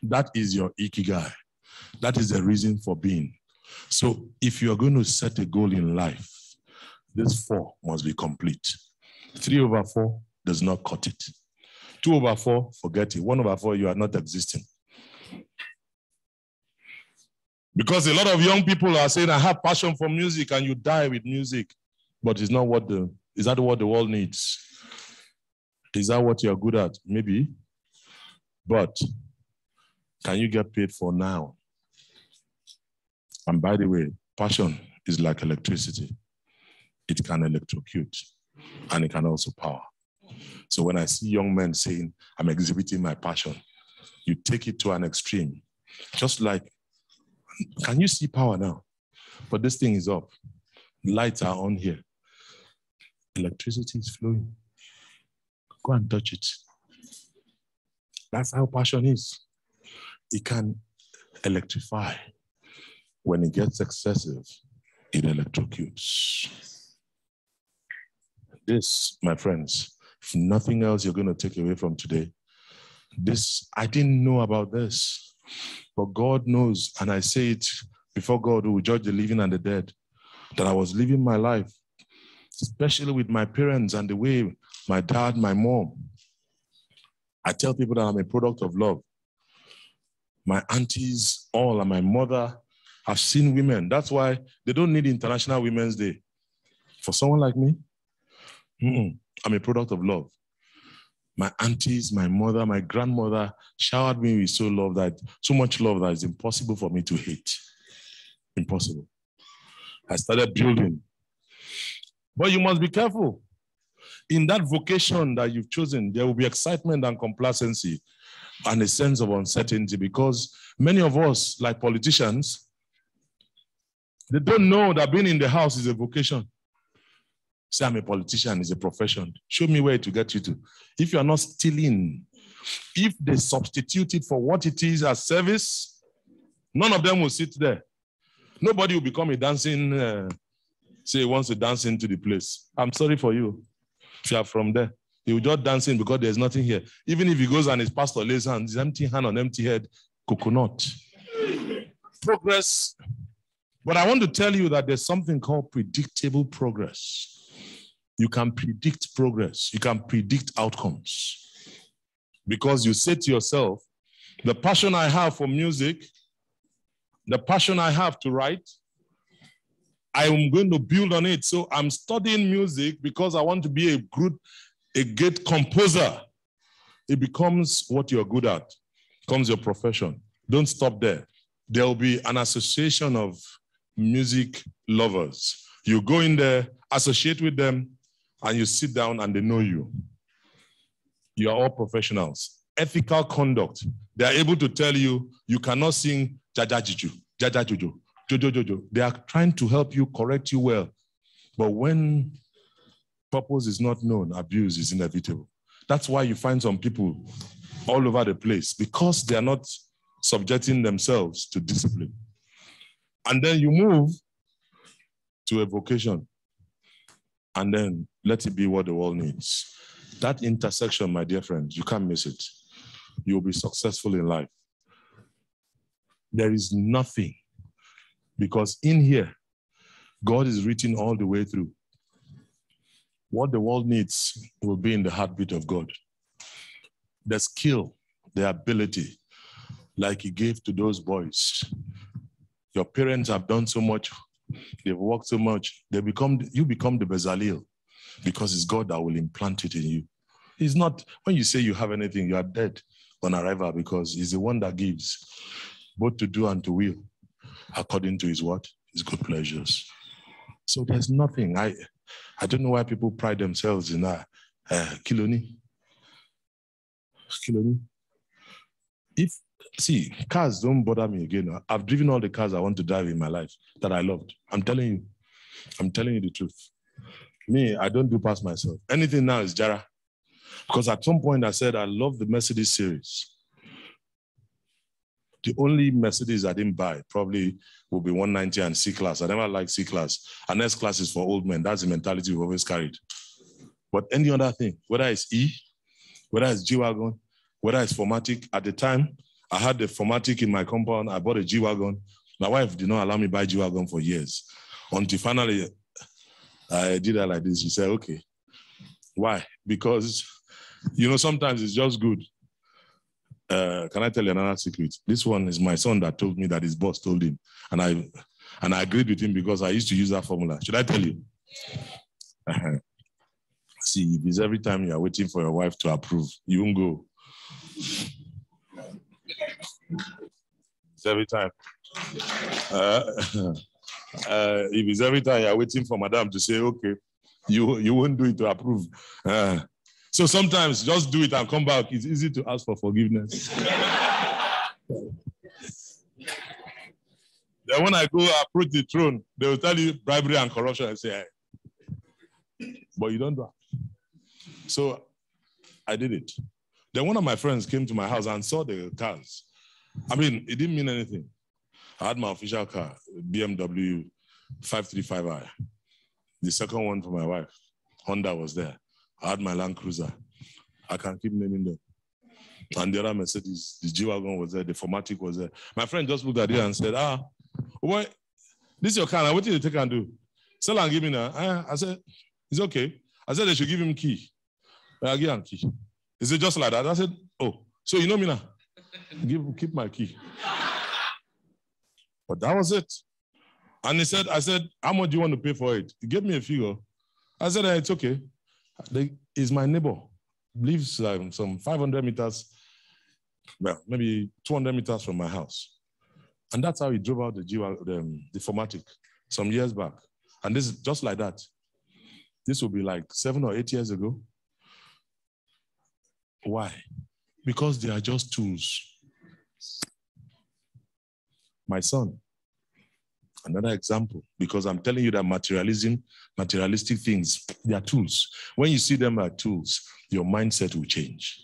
that is your ikigai. That is the reason for being. So if you're going to set a goal in life, this 4 must be complete. 3/4 does not cut it. 2/4, forget it. 1/4, you are not existing. Because a lot of young people are saying, I have passion for music, and you die with music. But it's not is that what the world needs? Is that what you're good at? Maybe. But can you get paid for now? And by the way, passion is like electricity. It can electrocute, and it can also power. So when I see young men saying, I'm exhibiting my passion, you take it to an extreme. Just like, can you see power now? But this thing is up. Lights are on here. Electricity is flowing. Go and touch it. That's how passion is. It can electrify. When it gets excessive, it electrocutes. This, my friends, if nothing else you're going to take away from today, this, I didn't know about this, but God knows, and I say it before God who will judge the living and the dead, that I was living my life, especially with my parents and the way my dad, my mom. I tell people that I'm a product of love. My aunties, all, and my mother have seen women. That's why they don't need International Women's Day. For someone like me, I'm a product of love. My aunties, my mother, my grandmother showered me with so much love that it's impossible for me to hate. Impossible. I started building. But you must be careful. In that vocation that you've chosen, there will be excitement and complacency and a sense of uncertainty, because many of us, like politicians, they don't know that being in the house is a vocation. Say, I'm a politician, it's a profession. Show me where it will get you to. If you are not stealing, if they substitute it for what it is as service, none of them will sit there. Nobody will become a dancing, say he wants to dance into the place. I'm sorry for you. If you are from there, he will just dance in because there's nothing here. Even if he goes and his pastor lays hands, his empty hand on empty head, coconut. Progress. But I want to tell you that there's something called predictable progress. You can predict progress. You can predict outcomes. Because you say to yourself, the passion I have for music, the passion I have to write, I am going to build on it. So I'm studying music because I want to be a great composer. It becomes what you're good at. It becomes your profession. Don't stop there. There will be an association of music lovers. You go in there, associate with them, and you sit down and they know you. You are all professionals. Ethical conduct. They are able to tell you, you cannot sing Jaja Juju, Jaja Juju, Jojo Jojo. They are trying to help you, correct you well. But when purpose is not known, abuse is inevitable. That's why you find some people all over the place, because they are not subjecting themselves to discipline. And then you move to a vocation, and then let it be what the world needs. That intersection, my dear friends, you can't miss it. You'll be successful in life. There is nothing, because in here, God is written all the way through. What the world needs will be in the heartbeat of God. The skill, the ability, like he gave to those boys. Your parents have done so much, they've worked so much, you become the Bezalel, because it's God that will implant it in you. It's not, when you say you have anything, you are dead on arrival, because he's the one that gives, both to do and to will, according to his what? His good pleasures. So there's nothing. I don't know why people pride themselves in Kiloni. Kiloni. See, cars don't bother me again. I've driven all the cars I want to drive in my life that I loved. I'm telling you the truth. Me, I don't do past myself. Anything now is Jara. Because at some point I said, I love the Mercedes series. The only Mercedes I didn't buy probably will be 190 and C-Class. I never liked C-Class. And S-Class is for old men. That's the mentality we've always carried. But any other thing, whether it's E, whether it's G-Wagon, whether it's Formatic, at the time, I had the Formatic in my compound. I bought a G-Wagon. My wife did not allow me to buy G-Wagon for years. Until finally, I did that like this. She said, okay. Why? Because, sometimes it's just good. Can I tell you another secret? This one is my son that told me that his boss told him. And I agreed with him because I used to use that formula. Should I tell you? See, if it's every time you're waiting for your wife to approve, you won't go. It's every time. If it's every time you're waiting for madam to say, okay, you won't do it to approve. So sometimes just do it and come back. It's easy to ask for forgiveness. Then when I go approach the throne, they will tell you bribery and corruption. I say, but you don't do it. So I did it. Then one of my friends came to my house and saw the cars. I mean, it didn't mean anything. I had my official car, BMW 535i. The second one for my wife, Honda was there. I had my Land Cruiser. I can keep naming them. And the other Mercedes, the G-Wagon was there, the Formatic was there. My friend just looked at it and said, boy, this is your car. What did you take and do? Sell and give me now. I said, it's okay. I said they should give him key. I give him key. He said, just like that. I said, oh, so you know me now? Keep my key. But that was it. And I said, how much do you want to pay for it? He gave me a figure. I said, it's okay. He's my neighbor. Lives some 500 meters, well, maybe 200 meters from my house. And that's how he drove out the Formatic some years back. And this is just like that. This will be like 7 or 8 years ago. Why? Because they are just tools. My son, another example, because I'm telling you that materialistic things, they are tools. When you see them as tools, your mindset will change.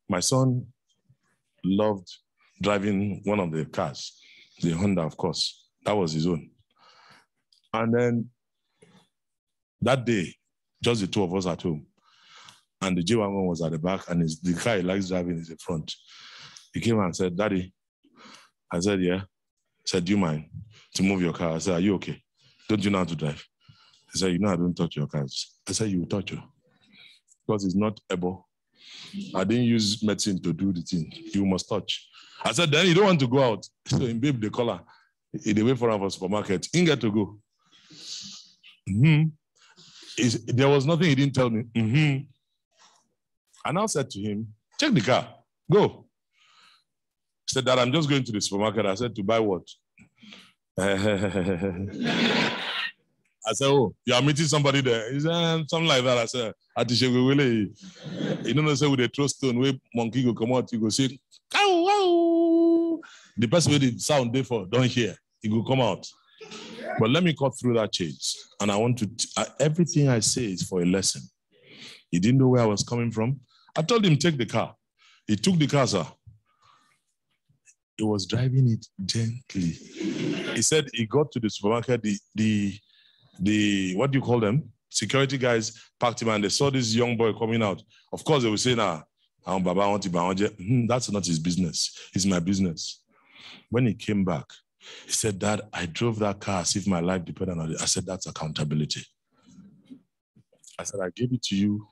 My son loved driving one of the cars, the Honda, of course. That was his own. And then that day, just the two of us at home, and the G-Wagon was at the back, and the car he likes driving is the front. He came and said, Daddy. I said, yeah. He said, do you mind to move your car? I said, are you okay? Don't you know how to drive? He said, I don't touch your cars. I said, you will touch her. Because it's not able. I didn't use medicine to do the thing. You must touch. I said, then you don't want to go out. So in babe, the color, they wait for him for supermarket. He didn't get to go. There was nothing he didn't tell me. I now said to him, check the car, go. He said that I'm just going to the supermarket. I said, to buy what? I said, oh, you are meeting somebody there. He said, something like that. I said, you know, say with a throw stone, where monkey go come out, you go say, ow, ow. The person with the sound therefore don't hear. He will come out. But let me cut through that change. And I want to, everything I say is for a lesson. He didn't know where I was coming from. I told him, take the car. He took the car, sir. He was driving it gently. He said he got to the supermarket, the what do you call them? Security guys packed him and they saw this young boy coming out. Of course, they will say, nah, that's not his business. It's my business. When he came back, he said, Dad, I drove that car as if my life depended on it. I said, that's accountability. I said, I gave it to you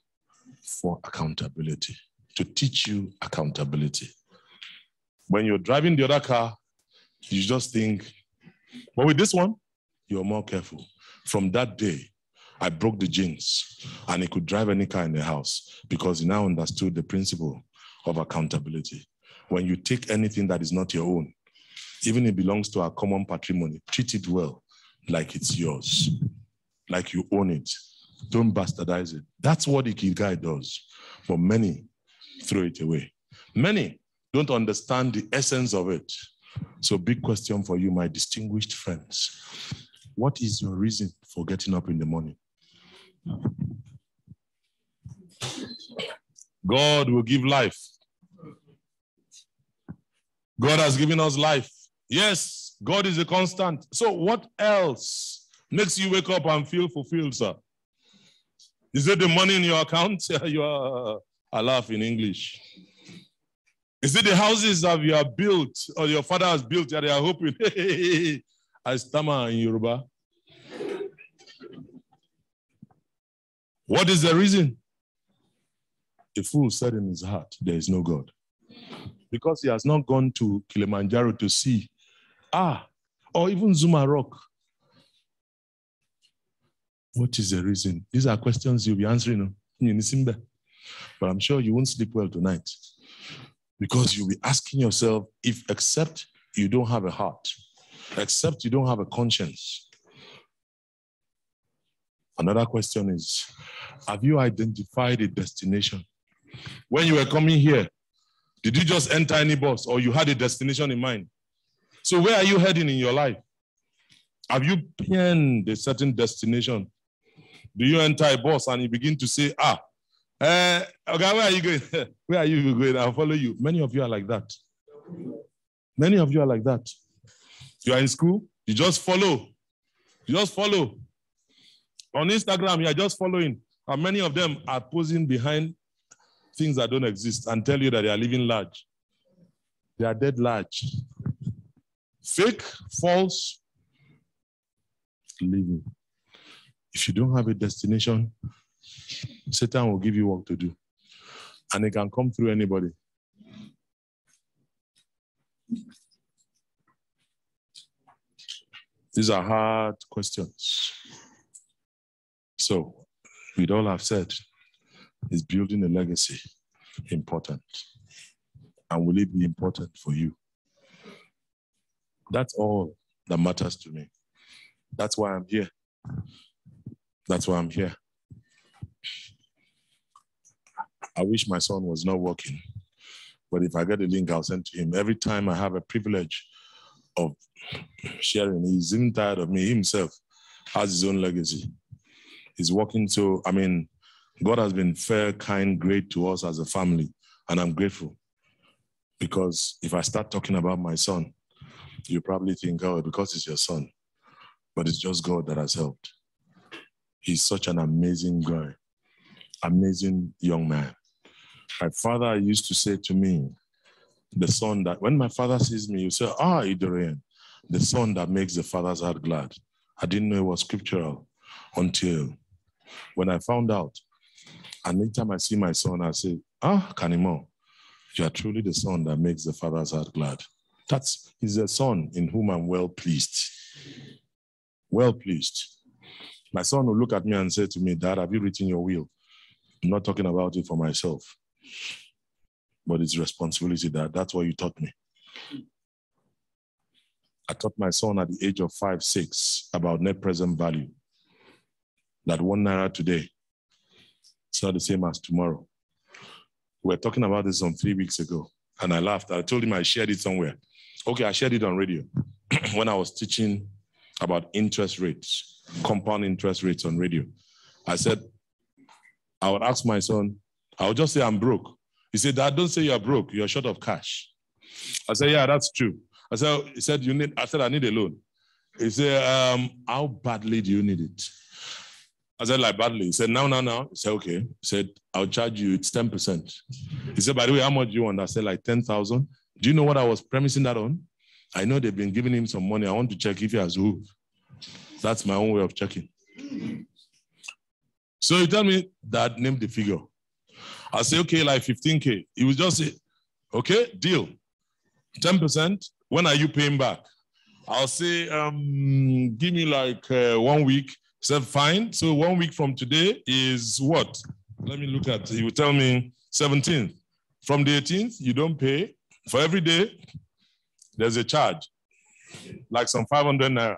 for accountability, to teach you accountability. When you're driving the other car, you just think, but with this one, you're more careful. From that day, I broke the jinx and he could drive any car in the house because he now understood the principle of accountability. When you take anything that is not your own, even if it belongs to our common patrimony, treat it well, like it's yours, like you own it. Don't bastardize it. That's what the kid guy does. But many throw it away. Many don't understand the essence of it. So big question for you, my distinguished friends. What is your reason for getting up in the morning? God will give life. God has given us life. Yes, God is a constant. So what else makes you wake up and feel fulfilled, sir? Is it the money in your account? I laugh in English. Is it the houses that you have built or your father has built that they are hoping? I stammer in Yoruba. What is the reason? A fool said in his heart, there is no God. Because he has not gone to Kilimanjaro to see, or even Zuma Rock. What is the reason? These are questions you'll be answering. But I'm sure you won't sleep well tonight. Because you'll be asking yourself, if except you don't have a heart, except you don't have a conscience. Another question is, have you identified a destination? When you were coming here, did you just enter any bus or you had a destination in mind? So where are you heading in your life? Have you planned a certain destination? Do you enter a bus and you begin to say, okay, where are you going? Where are you going? I'll follow you. Many of you are like that. Many of you are like that. You are in school, you just follow. You just follow. On Instagram, you are just following. And many of them are posing behind things that don't exist and tell you that they are living large. They are dead large. Fake, false, living. If you don't have a destination, Satan will give you work to do. And it can come through anybody. These are hard questions. So, with all I've said, is building a legacy important? And will it be important for you? That's all that matters to me. That's why I'm here. That's why I'm here. I wish my son was not working, but if I get a link, I'll send to him. Every time I have a privilege of sharing, he's even tired of me. He himself has his own legacy. He's working, so, God has been fair, kind, great to us as a family, and I'm grateful. Because if I start talking about my son, you probably think, because it's your son. But it's just God that has helped. He's such an amazing guy, amazing young man. My father used to say to me, the son that, when my father sees me, you say, Idorian, the son that makes the father's heart glad. I didn't know it was scriptural until when I found out. And anytime I see my son, I say, Kanimo, you are truly the son that makes the father's heart glad. He's a son in whom I'm well pleased. Well pleased. My son will look at me and say to me, Dad, have you written your will? I'm not talking about it for myself. But it's responsibility, Dad. That's what you taught me. I taught my son at the age of 5, 6 about net present value. That 1 naira today, it's not the same as tomorrow. We were talking about this 3 weeks ago, and I laughed. I told him I shared it somewhere. Okay, I shared it on radio when I was teaching about interest rates, compound interest rates on radio. I said, I would ask my son, I would just say I'm broke. He said, Dad, don't say you're broke, you're short of cash. I said, yeah, that's true. He said, I need a loan. He said, how badly do you need it? I said, like badly. He said, now. He said, okay. He said, I'll charge you, it's 10%. He said, by the way, how much do you want? I said, like 10,000. Do you know what I was premising that on? I know they've been giving him some money. I want to check if he has who. That's my own way of checking. So he tell me, Dad, name the figure. I say, okay, like 15K. He will just say, okay, deal. 10%. When are you paying back? I'll say, give me like 1 week. He said, fine. So 1 week from today is what? Let me look at it. He will tell me 17th. From the 18th, you don't pay. For every day, there's a charge, like some 500 naira.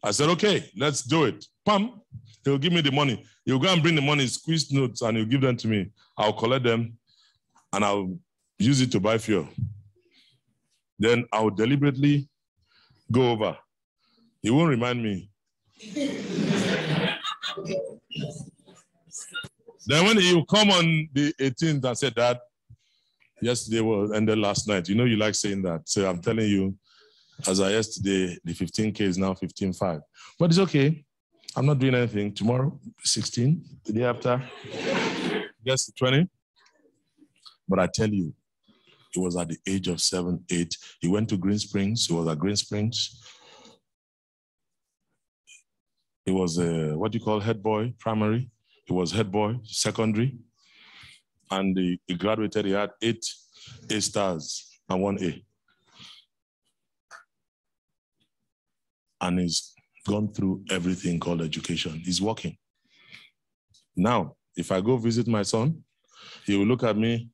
I said, okay, let's do it. Pam, he'll give me the money. He'll go and bring the money, squeeze notes, and he'll give them to me. I'll collect them, and I'll use it to buy fuel. then I'll deliberately go over. He won't remind me. Then when he will come on the 18th and say, Dad, yesterday was ended last night. You know you like saying that. So I'm telling you, as of yesterday, the 15K is now 15.5. But it's okay. I'm not doing anything. Tomorrow, 16, the day after, yes, 20. But I tell you, it was at the age of 7, 8. He went to Green Springs. He was at Green Springs. He was what do you call head boy, primary. He was head boy, secondary. And he graduated. He had 8 A stars and 1 A. And he's gone through everything called education. He's working. Now, if I go visit my son, he will look at me,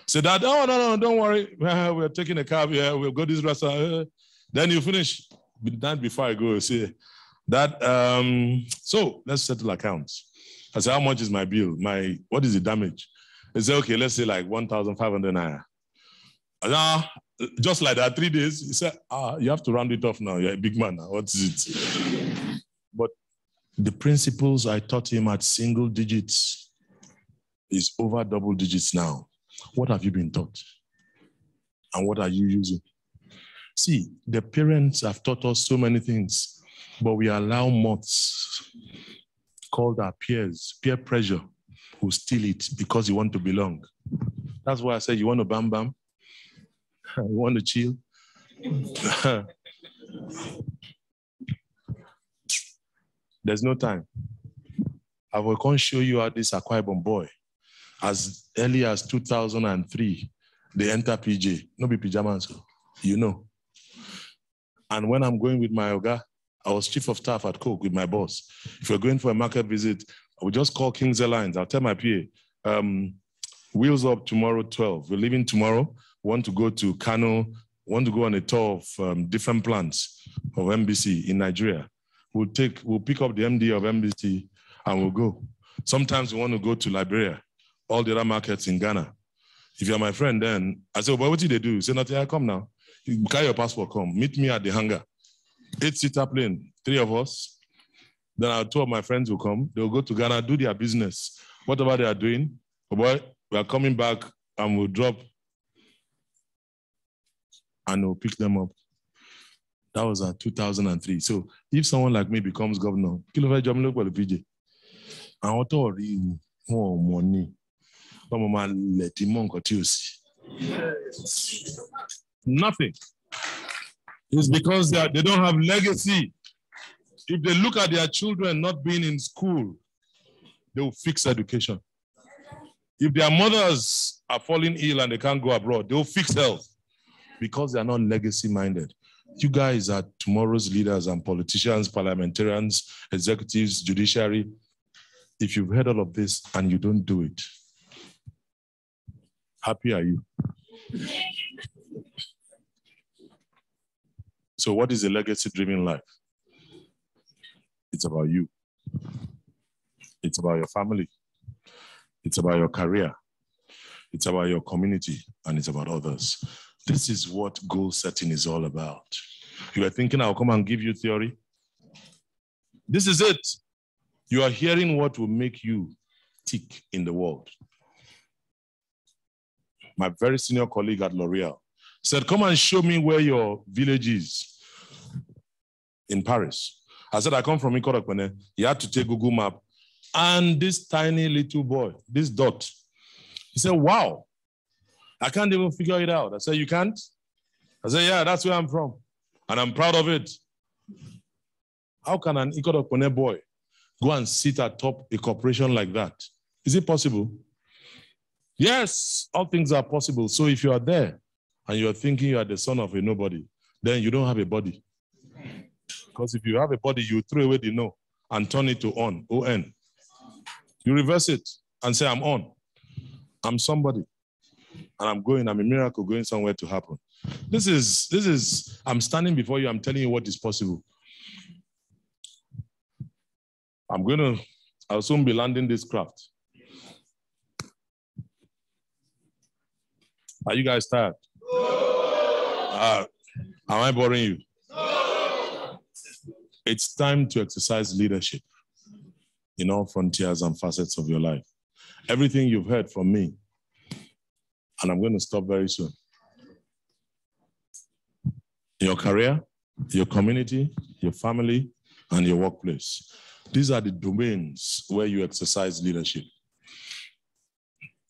say, Dad, oh, no, don't worry. We're taking a cab here. We'll go to this restaurant. Then you finish. Then before I go, say, Dad, so let's settle accounts. I say, how much is my bill? What is the damage? They say, okay, let's say like 1,500 naira. Just like that, 3 days. He said, you have to round it off now. You're a big man now. What is it? But the principles I taught him at single digits is over double digits now. What have you been taught? And what are you using? See, the parents have taught us so many things, but we allow moths called our peers, peer pressure, who steal it because you want to belong. That's why I said you want to bam bam. You want to chill? There's no time. I will come show you how this Akwa Ibom boy, as early as 2003, they enter PJ, no be pajamas, you know. And when I'm going with my Oga, I was chief of staff at Coke with my boss. If we're going for a market visit, I will just call King's Airlines. I'll tell my PA, wheels up tomorrow 12. We're leaving tomorrow. Want to go to Kano, want to go on a tour of different plants of MBC in Nigeria. We'll pick up the MD of MBC and we'll go. Sometimes we want to go to Liberia, all the other markets in Ghana. If you're my friend, then I say, well, what did they do? Say, nothing, I come now. You carry your passport, come. Meet me at the hangar. 8-seater plane, 3 of us. Then our 2 of my friends will come. They'll go to Ghana, do their business. Whatever they are doing, oh boy, we are coming back and we'll drop and we'll pick them up. That was at 2003. So if someone like me becomes governor, PJ, I want to read more money. Nothing. It's because they don't have legacy. If they look at their children not being in school, they will fix education. If their mothers are falling ill and they can't go abroad, they will fix health because they are not legacy-minded. You guys are tomorrow's leaders and politicians, parliamentarians, executives, judiciary. If you've heard all of this and you don't do it, happy are you? So what is a legacy-driven life? It's about you. It's about your family. It's about your career. It's about your community, and it's about others. This is what goal setting is all about. You are thinking I'll come and give you theory. This is it. You are hearing what will make you tick in the world. My very senior colleague at L'Oreal said, come and show me where your village is in Paris. I said, I come from Ikorakpene. He had to take Google Map. And this tiny little boy, this dot, he said, wow, I can't even figure it out. I said, you can't? I said, yeah, that's where I'm from. And I'm proud of it. How can an Ikorakpene boy go and sit atop a corporation like that? Is it possible? Yes, all things are possible. So if you are there and you're thinking you are the son of a nobody, then you don't have a body. Because if you have a body, you throw away the no and turn it to on, O-N. You reverse it and say, I'm on. I'm somebody. And I'm going, I'm a miracle going somewhere to happen. This is, I'm standing before you, I'm telling you what is possible. I'll soon be landing this craft. Are you guys tired? Am I boring you? No. It's time to exercise leadership in all frontiers and facets of your life. Everything you've heard from me, and I'm going to stop very soon. Your career, your community, your family, and your workplace. These are the domains where you exercise leadership.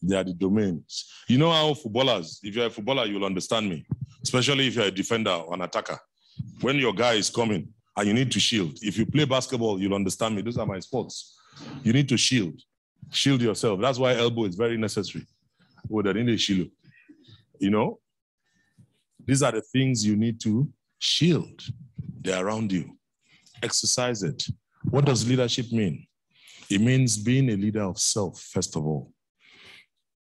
They are the domains. You know how footballers, if you're a footballer, you'll understand me, especially if you're a defender or an attacker. When your guy is coming and you need to shield, if you play basketball, you'll understand me. Those are my sports. You need to shield yourself. That's why elbow is very necessary. You know, these are the things you need to shield. They're around you. Exercise it. What does leadership mean? It means being a leader of self, first of all.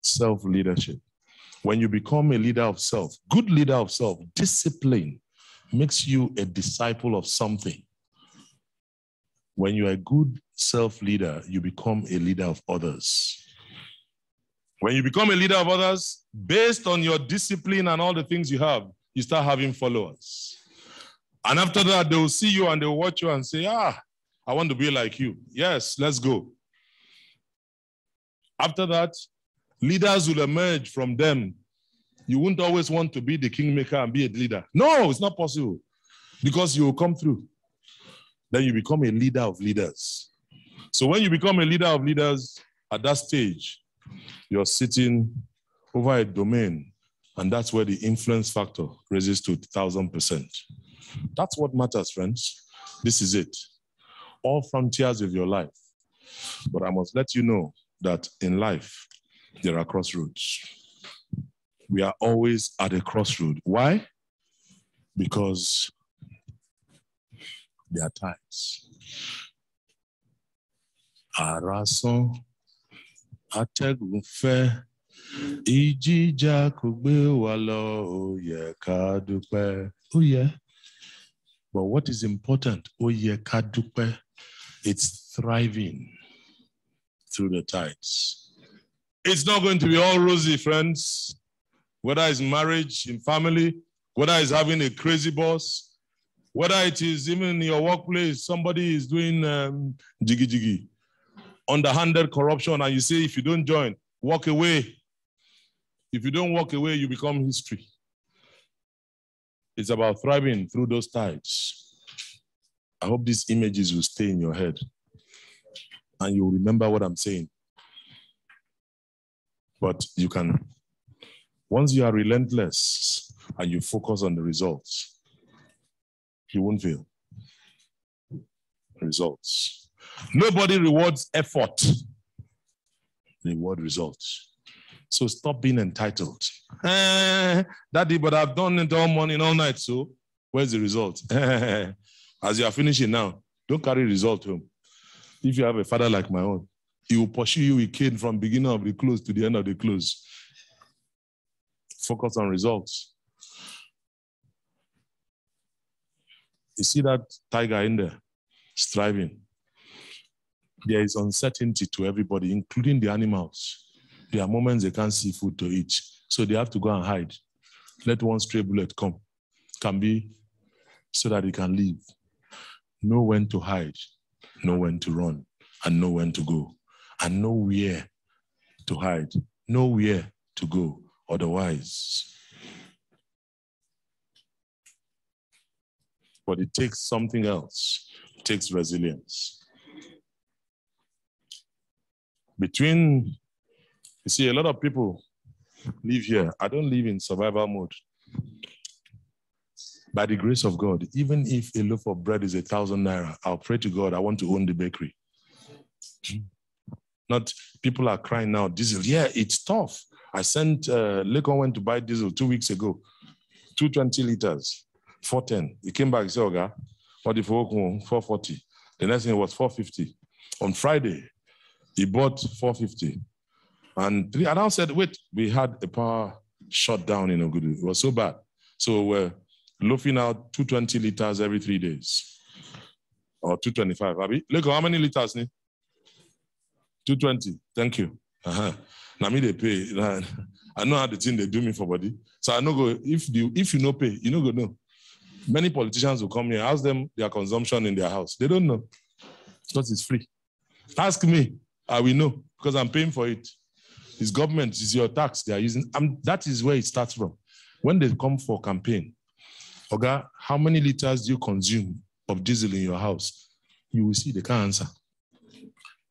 Self-leadership. When you become a leader of self, good leader of self, discipline makes you a disciple of something. When you're a good self-leader, you become a leader of others. When you become a leader of others, based on your discipline and all the things you have, you start having followers. And after that, they will see you and they will watch you and say, I want to be like you. Yes, let's go. After that, leaders will emerge from them. You won't always want to be the kingmaker and be a leader. No, it's not possible because you will come through. Then you become a leader of leaders. So when you become a leader of leaders, at that stage, you're sitting over a domain, and that's where the influence factor raises to 1,000%. That's what matters, friends. This is it. All frontiers of your life. But I must let you know that in life, there are crossroads. We are always at a crossroad. Why? Because there are times. Arason, atẹ́gùn fẹ́, ìjìjà kò gbé wa lọ, ó yẹ ká dúpẹ́. Oh yeah. But what is important? Ó yẹ ká dúpẹ́. It's thriving through the tides. It's not going to be all rosy, friends. Whether it's marriage, in family, whether it's having a crazy boss, whether it is even in your workplace, somebody is doing jiggy, underhanded corruption, and you say, if you don't join, walk away. If you don't walk away, you become history. It's about thriving through those tides. I hope these images will stay in your head and you'll remember what I'm saying. But you can, once you are relentless and you focus on the results, you won't fail. Results. Nobody rewards effort. They reward results. So stop being entitled. Daddy, but I've done it all morning, all night, so where's the result? As you are finishing now, don't carry result home. If you have a father like my own, he will pursue you with cane from beginning of the close to the end of the close. Focus on results. You see that tiger in there, striving. There is uncertainty to everybody, including the animals. There are moments they can't see food to eat, so they have to go and hide. Let one stray bullet come. Can be so that they can leave. Know when to hide, know when to run, and know when to go. And know where to hide, know where to go. Otherwise, but it takes something else. It takes resilience. You see, a lot of people live here. I don't live in survival mode. By the grace of God, even if a loaf of bread is 1,000 naira, I'll pray to God, I want to own the bakery. Not people are crying now, diesel. Yeah, it's tough. I sent, Lekon went to buy diesel 2 weeks ago, 220 liters, 410. He came back, he said, okay, 440. The next thing was 450. On Friday, he bought 450. And I now said, wait, we had a power shutdown in Ogudu. It was so bad. So we're loafing out 220 liters every 3 days. Or 225. Abi? Look, how many liters? 220. Thank you. Now me they pay. I know how the thing they do me for body. So I know go, if you no pay, you no go know. Many politicians will come here, ask them their consumption in their house. They don't know because it's free. Ask me, I will know because I'm paying for it. It's government, it's your tax they are using. That is where it starts from. When they come for campaign, Oga, how many liters do you consume of diesel in your house? You will see they can't answer.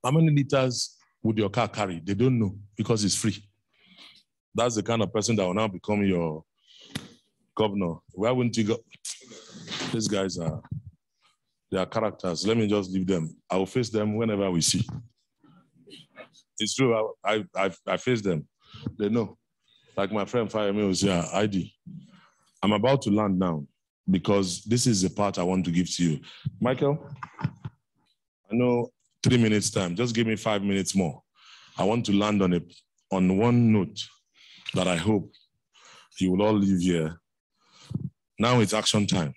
How many liters would your car carry? They don't know because it's free. That's the kind of person that will now become your governor. Why wouldn't you go? These guys they are characters. Let me just leave them. I will face them whenever we see. It's true. I face them. They know. Like my friend Fireme was here, ID. I'm about to land now because this is the part I want to give to you. Michael, I know 3 minutes time. Just give me 5 minutes more. I want to land on one note that I hope you will all leave here. Now it's action time,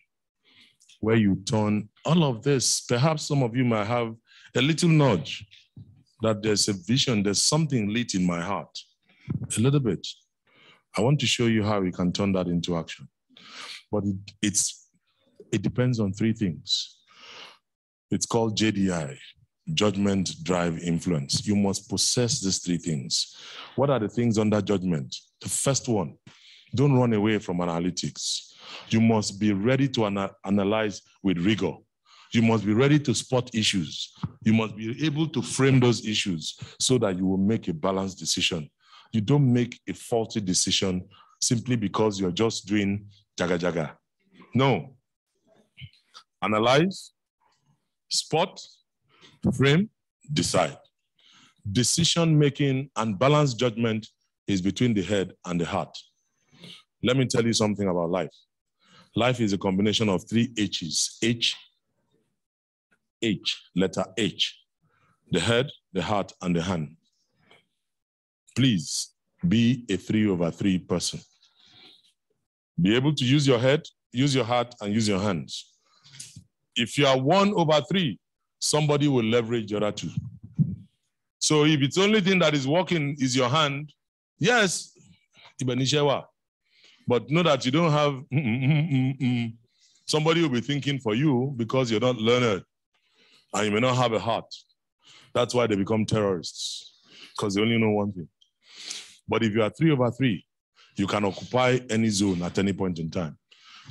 where you turn all of this. Perhaps some of you might have a little nudge that there's a vision, there's something lit in my heart, a little bit. I want to show you how we can turn that into action. But it depends on 3 things. It's called JDI, judgment, drive, influence. You must possess these 3 things. What are the things under judgment? The first one, don't run away from analytics. You must be ready to analyze with rigor. You must be ready to spot issues. You must be able to frame those issues so that you will make a balanced decision. You don't make a faulty decision simply because you're just doing jaga jaga. No. Analyze, spot, frame, decide. Decision-making and balanced judgment is between the head and the heart. Let me tell you something about life. Life is a combination of 3 H's. Letter H. The head, the heart, and the hand. Please be a 3/3 person. Be able to use your head, use your heart, and use your hands. If you are 1/3, somebody will leverage the other 2. So if it's the only thing that is working is your hand, yes, but know that you don't have somebody will be thinking for you because you're not learned and you may not have a heart. That's why they become terrorists, because they only know one thing. But if you are 3/3, you can occupy any zone at any point in time.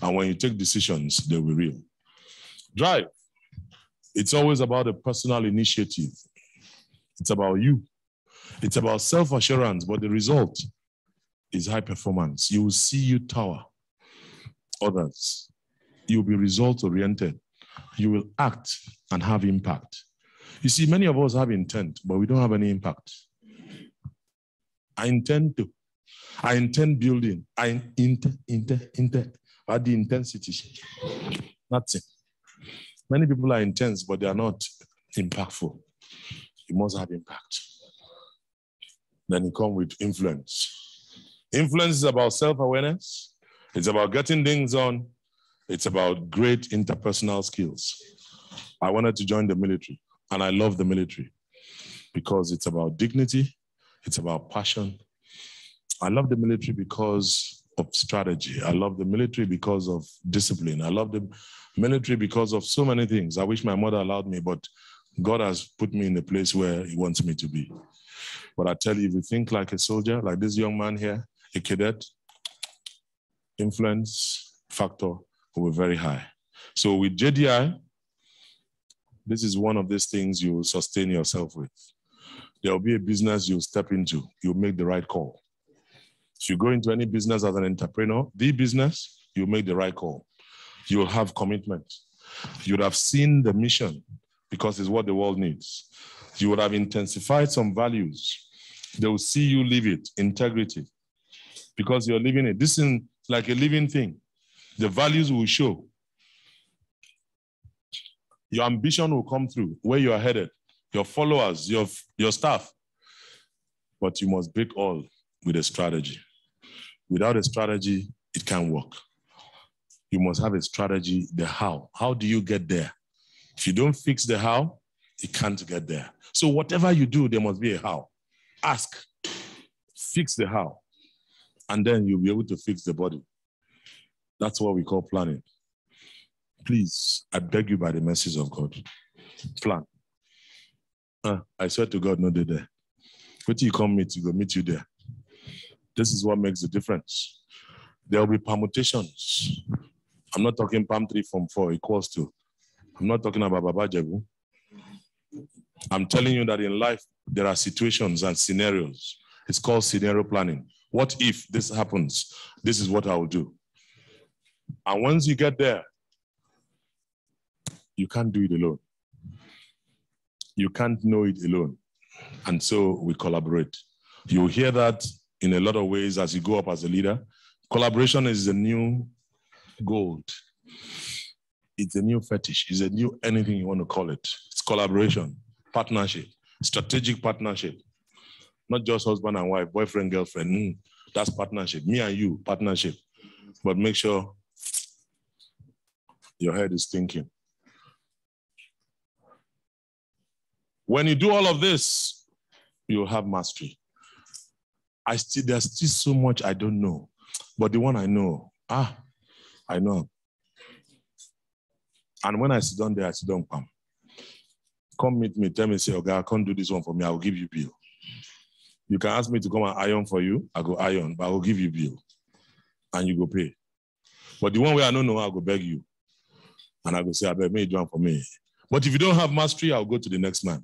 And when you take decisions, they'll be real. Drive. It's always about a personal initiative. It's about you. It's about self-assurance, but the result is high performance. You will see you tower others. You will be result-oriented. You will act and have impact. You see, many of us have intent, but we don't have any impact. I intend building. I intend. At the intensity. That's it. Many people are intense, but they are not impactful. You must have impact. Then you come with influence. Influence is about self-awareness. It's about getting things done. It's about great interpersonal skills. I wanted to join the military, and I love the military because it's about dignity. It's about passion. I love the military because of strategy. I love the military because of discipline. I love the military because of so many things. I wish my mother allowed me, but God has put me in a place where he wants me to be. But I tell you, if you think like a soldier, like this young man here, a cadet, influence factor will be very high. So with JDI, this is one of these things you will sustain yourself with. There will be a business you'll step into. You'll make the right call. If you go into any business as an entrepreneur, the business, you'll make the right call. You'll have commitment. You would have seen the mission because it's what the world needs. You would have intensified some values. They will see you live it, integrity, because you're living it. This is like a living thing. The values will show. Your ambition will come through, where you are headed, your followers, your staff. But you must break all with a strategy. Without a strategy, it can't work. You must have a strategy, the how. How do you get there? If you don't fix the how, you can't get there. So whatever you do, there must be a how. Ask, fix the how. And then you'll be able to fix the body. That's what we call planning. Please, I beg you by the mercies of God, plan. I swear to God, no day there. Wait till you come meet, you go meet you there. This is what makes the difference. There will be permutations. I'm not talking palm 3 from 4 equals to. I'm not talking about Baba Jebu. I'm telling you that in life, there are situations and scenarios. It's called scenario planning. What if this happens? This is what I will do. And once you get there, you can't do it alone. You can't know it alone. And so we collaborate. You'll hear that in a lot of ways as you go up as a leader. Collaboration is the new gold. It's a new fetish. It's a new anything you want to call it. It's collaboration, partnership, strategic partnership. Not just husband and wife, boyfriend, girlfriend. That's partnership. Me and you, partnership. But make sure your head is thinking. When you do all of this, you'll have mastery. There's still so much I don't know. But the one I know, I know. And when I sit down there, I sit down, come meet me, tell me, say, okay, I can't do this one for me, I will give you bill. You can ask me to come and iron for you, I go iron, but I will give you bill. And you go pay. But the one way I don't know, I'll go beg you. And I go say, I beg me, do one for me. But if you don't have mastery, I'll go to the next man.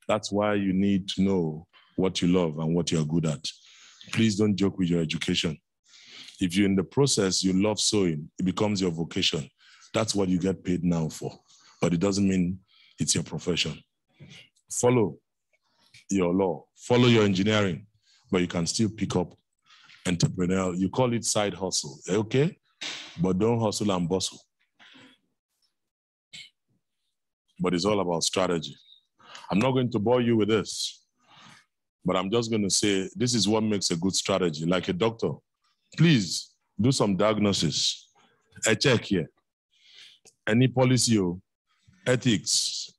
That's why you need to know what you love and what you're good at. Please don't joke with your education. If you're in the process, you love sewing, it becomes your vocation. That's what you get paid now for. But it doesn't mean it's your profession. Follow your law, follow your engineering, but you can still pick up entrepreneurial. You call it side hustle, okay? But don't hustle and bustle. But it's all about strategy. I'm not going to bore you with this, but I'm just going to say this is what makes a good strategy. Like a doctor, please do some diagnosis. A check here. Any policy, ethics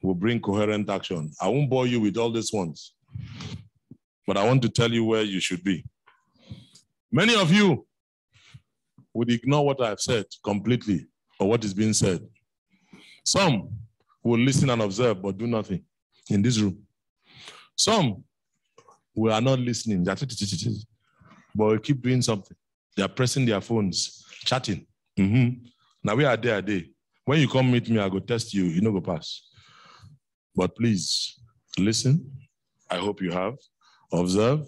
will bring coherent action. I won't bore you with all these ones, but I want to tell you where you should be. Many of you would ignore what I've said completely or what is being said. Some will listen and observe but do nothing in this room. Some who are not listening, but will keep doing something. They are pressing their phones, chatting. Now we are there. When you come meet me, I go test you. You know go pass. But please listen. I hope you have. Observe.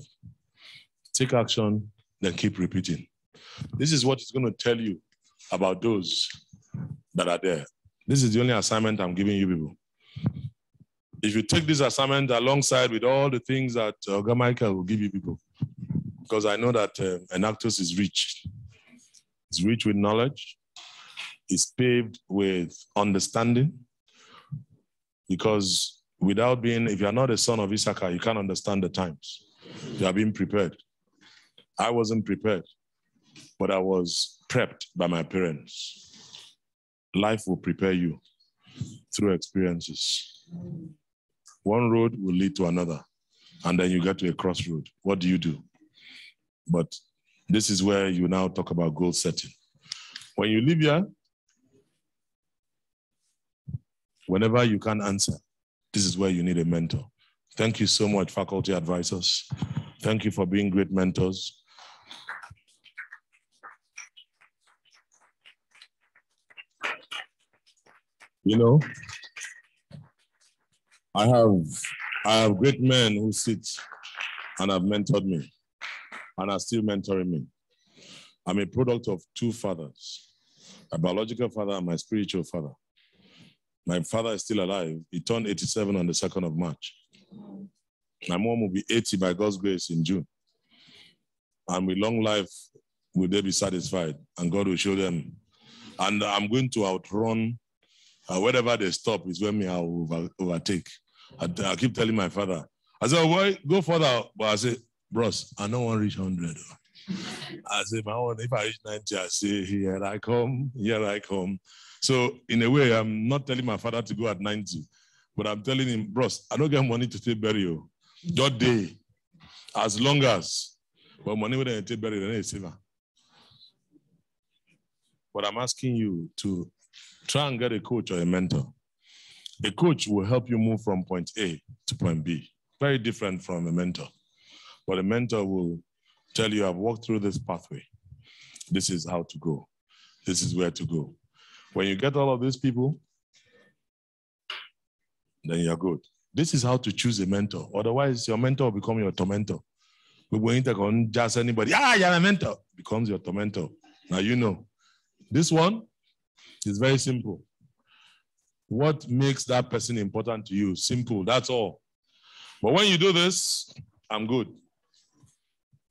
Take action. Then keep repeating. This is what is going to tell you about those that are there. This is the only assignment I'm giving you people. If you take this assignment alongside with all the things that Oga Michael will give you people, because I know that Enactus is rich. It's rich with knowledge. It's paved with understanding. Because without being, if you're not a son of Issachar, you can't understand the times. You are being prepared. I wasn't prepared, but I was prepped by my parents. Life will prepare you through experiences. One road will lead to another, and then you get to a crossroad. What do you do? But this is where you now talk about goal setting. When you leave here, whenever you can answer, this is where you need a mentor. Thank you so much, faculty advisors. Thank you for being great mentors. You know, I have great men who sit and have mentored me and are still mentoring me. I'm a product of two fathers, a biological father and my spiritual father. My father is still alive. He turned 87 on the 2nd of March. My mom will be 80 by God's grace in June. And with long life, will they be satisfied? And God will show them. And I'm going to outrun, wherever they stop is where me I will overtake. I keep telling my father, I said, boy, go further. But I say, bros, I don't want to reach 100. I say, if I reach 90, I say, here I come, here I come. So in a way, I'm not telling my father to go at 90, but I'm telling him, bros, I don't get money to take burial. Your day. As long as, well, money wouldn't take better than a saver. But I'm asking you to try and get a coach or a mentor. A coach will help you move from point A to point B. Very different from a mentor. But a mentor will tell you, I've walked through this pathway. This is how to go. This is where to go. When you get all of these people, then you're good. This is how to choose a mentor. Otherwise, your mentor will become your tormentor. We're going to just anybody, you're a mentor, becomes your tormentor. Now you know. This one is very simple. What makes that person important to you? Simple, that's all. But when you do this, I'm good.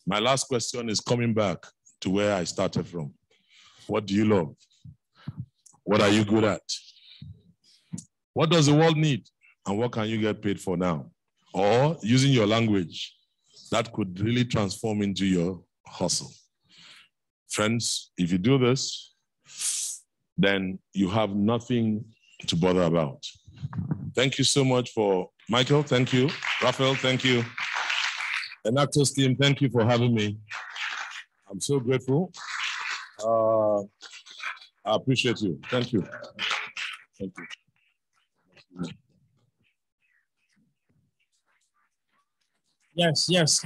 My last question is coming back to where I started from. What do you love? What are you good at? What does the world need? And what can you get paid for now? Or using your language, that could really transform into your hustle. Friends, if you do this, then you have nothing to bother about. Thank you so much for Michael. Thank you. Raphael, thank you. Enactus team, thank you for having me. I'm so grateful. I appreciate you. Thank you. Thank you. Yes.